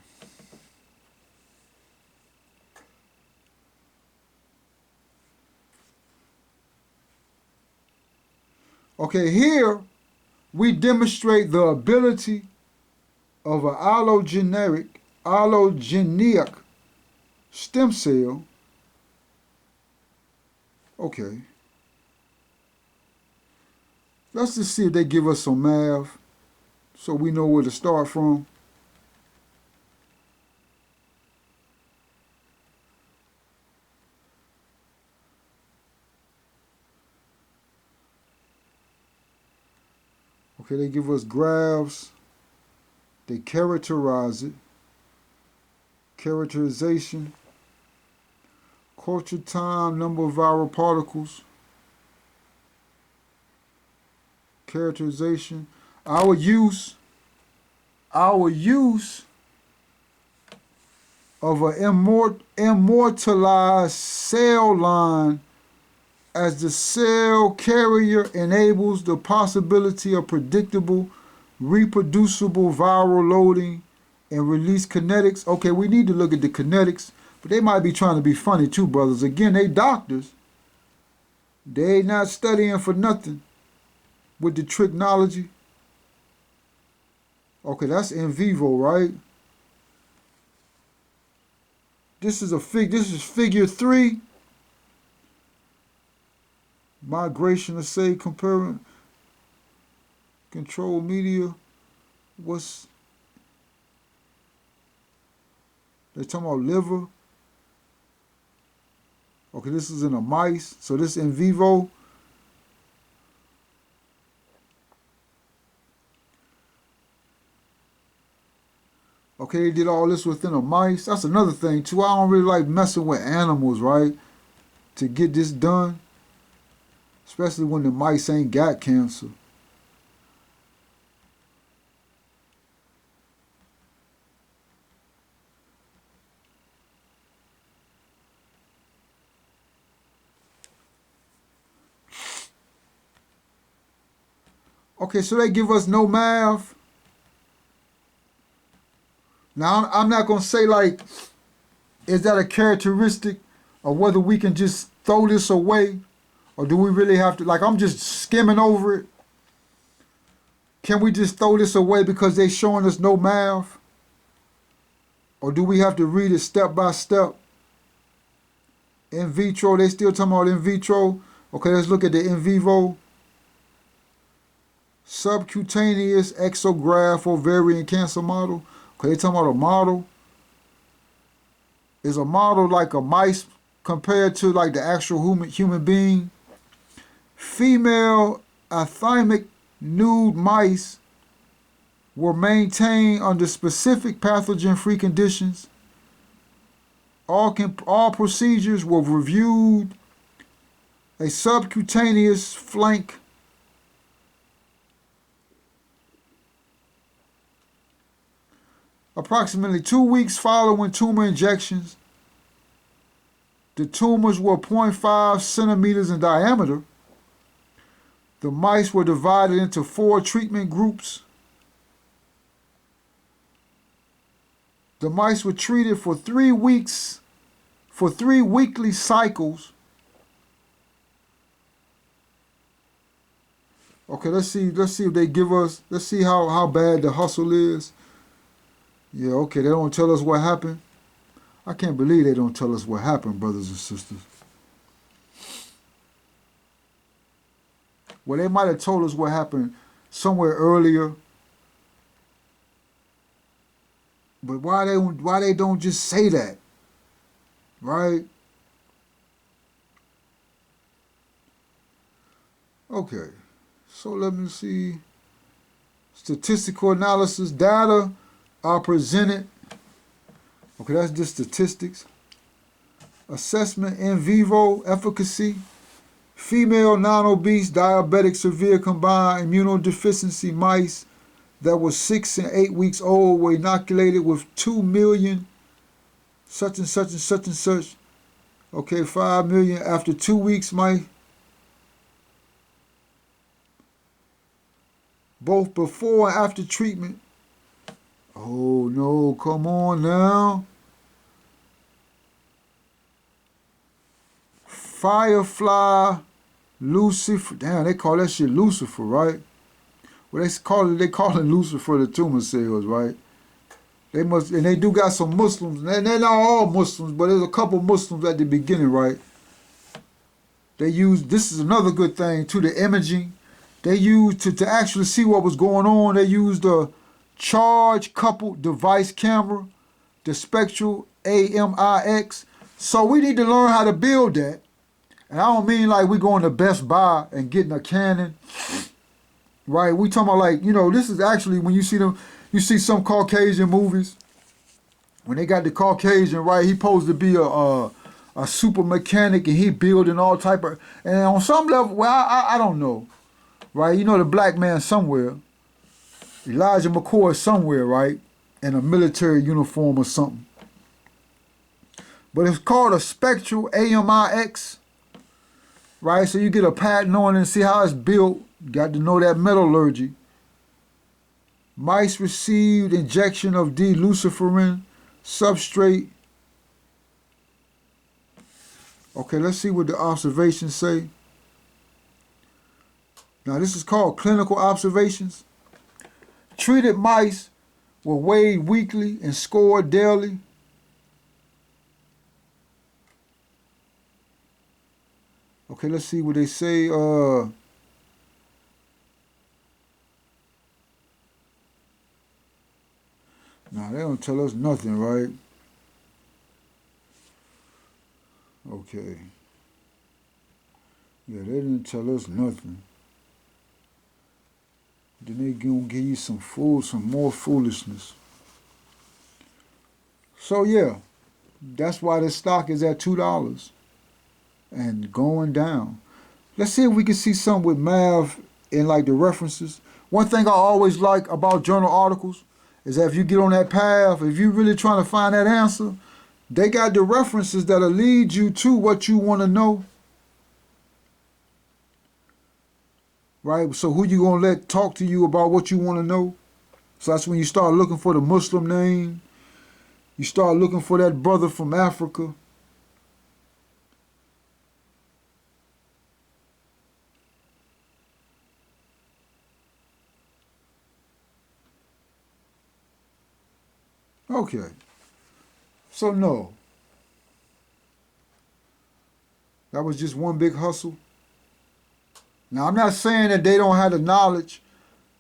Okay, here we demonstrate the ability of an allogenic stem cell. Okay. Let's just see if they give us some math so we know where to start from. Okay, they give us graphs. They characterize it. Characterization. Culture time, number of viral particles. Characterization. Our use of an immortalized cell line as the cell carrier enables the possibility of predictable, reproducible viral loading and release kinetics. Okay, we need to look at the kinetics, but they might be trying to be funny too, brothers. Again, they doctors. They not studying for nothing with the tricknology. Okay, that's in vivo, right? This is figure 3. Migration of say comparing control media. What's they talking about? Liver. Okay, this is in a mice, so this in vivo. Okay, they did all this within a mice. That's another thing too. I don't really like messing with animals, right? To get this done. Especially when the mice ain't got cancer. Okay, so they give us no math. Now, I'm not going to say, like, is that a characteristic of whether we can just throw this away? Or do we really have to, like, I'm just skimming over it. Can we just throw this away because they're showing us no math? Or do we have to read it step by step? In vitro, they still talking about in vitro. Okay, let's look at the in vivo. Subcutaneous exograph ovarian cancer model. Okay, they talking about a model. Is a model like a mice compared to like the actual human being? Female athymic nude mice were maintained under specific pathogen-free conditions. All procedures were reviewed. A subcutaneous flank approximately 2 weeks following tumor injections. The tumors were 0.5 centimeters in diameter. The mice were divided into 4 treatment groups. The mice were treated for 3 weeks, for 3 weekly cycles. Okay, let's see if they give us, let's see how bad the hustle is. Yeah, okay, they don't tell us what happened. I can't believe they don't tell us what happened, brothers and sisters. Well, they might have told us what happened somewhere earlier. But why they don't just say that? Right? Okay. So let me see. Statistical analysis data are presented. Okay, that's just statistics. Assessment in vivo efficacy. Female non-obese diabetic severe combined immunodeficiency mice that were 6 and 8 weeks old were inoculated with 2 million such and such and such and such. Okay, 5 million after 2 weeks, mice. Both before and after treatment. Oh no, come on now. Firefly, Lucifer. Damn, they call that shit Lucifer, right? Well, they call it Lucifer the tumor cells, right? They must, and they do got some Muslims. They're not all Muslims, but there's a couple Muslims at the beginning, right? They use, this is another good thing too, the imaging. They used to actually see what was going on. They used a charge coupled device camera, the spectral AMIX. So we need to learn how to build that. And I don't mean like we going to Best Buy and getting a Canon, right? We talking about like, you know, this is actually when you see them, you see some Caucasian movies, when they got the Caucasian, right? He supposed to be a super mechanic and he building all type of, and on some level, well, I don't know, right? You know, the black man somewhere, Elijah McCoy is somewhere, right? In a military uniform or something. But it's called a spectral AMIX, right? So you get a pattern on it and see how it's built. Got to know that metallurgy. Mice received injection of D-luciferin substrate. Okay, let's see what the observations say. Now this is called clinical observations. Treated mice were weighed weekly and scored daily. Okay, let's see what they say. No, they don't tell us nothing, right? Okay. Yeah, they didn't tell us nothing. Then they gonna give you some more foolishness. So yeah, that's why the stock is at $2 and going down. Let's see if we can see something with math in like the references. One thing I always like about journal articles is that if you get on that path, if you're really trying to find that answer, they got the references that'll lead you to what you want to know. Right? So who you going to let talk to you about what you want to know? So that's when you start looking for the Muslim name. You start looking for that brother from Africa. Okay. So no. That was just one big hustle. Now, I'm not saying that they don't have the knowledge.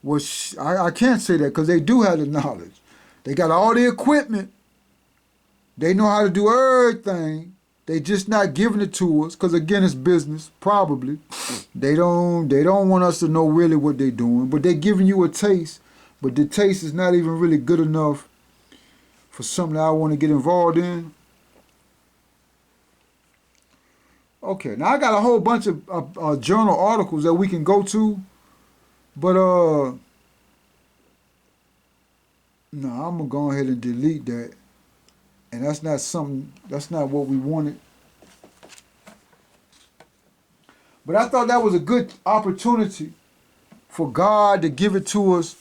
Which I can't say that because they do have the knowledge. They got all the equipment. They know how to do everything. They just not giving it to us because, again, it's business, probably. They don't want us to know really what they're doing, but they're giving you a taste but the taste is not even really good enough for something that I want to get involved in. Okay, now I got a whole bunch of journal articles that we can go to, but no, I'm gonna go ahead and delete that, and that's not what we wanted. But I thought that was a good opportunity for God to give it to us,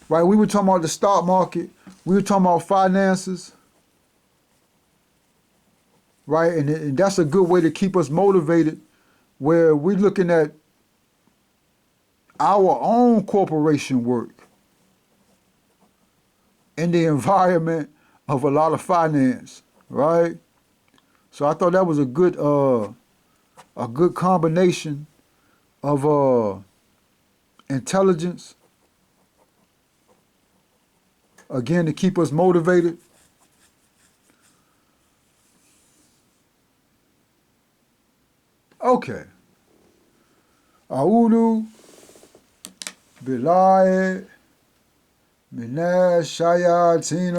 right? We were talking about the stock market, we were talking about finances, right? And that's a good way to keep us motivated, where we're looking at our own corporation work in the environment of a lot of finance, right? So I thought that was a good combination of intelligence, again, to keep us motivated. Okay. A'udu billahi minash shayatin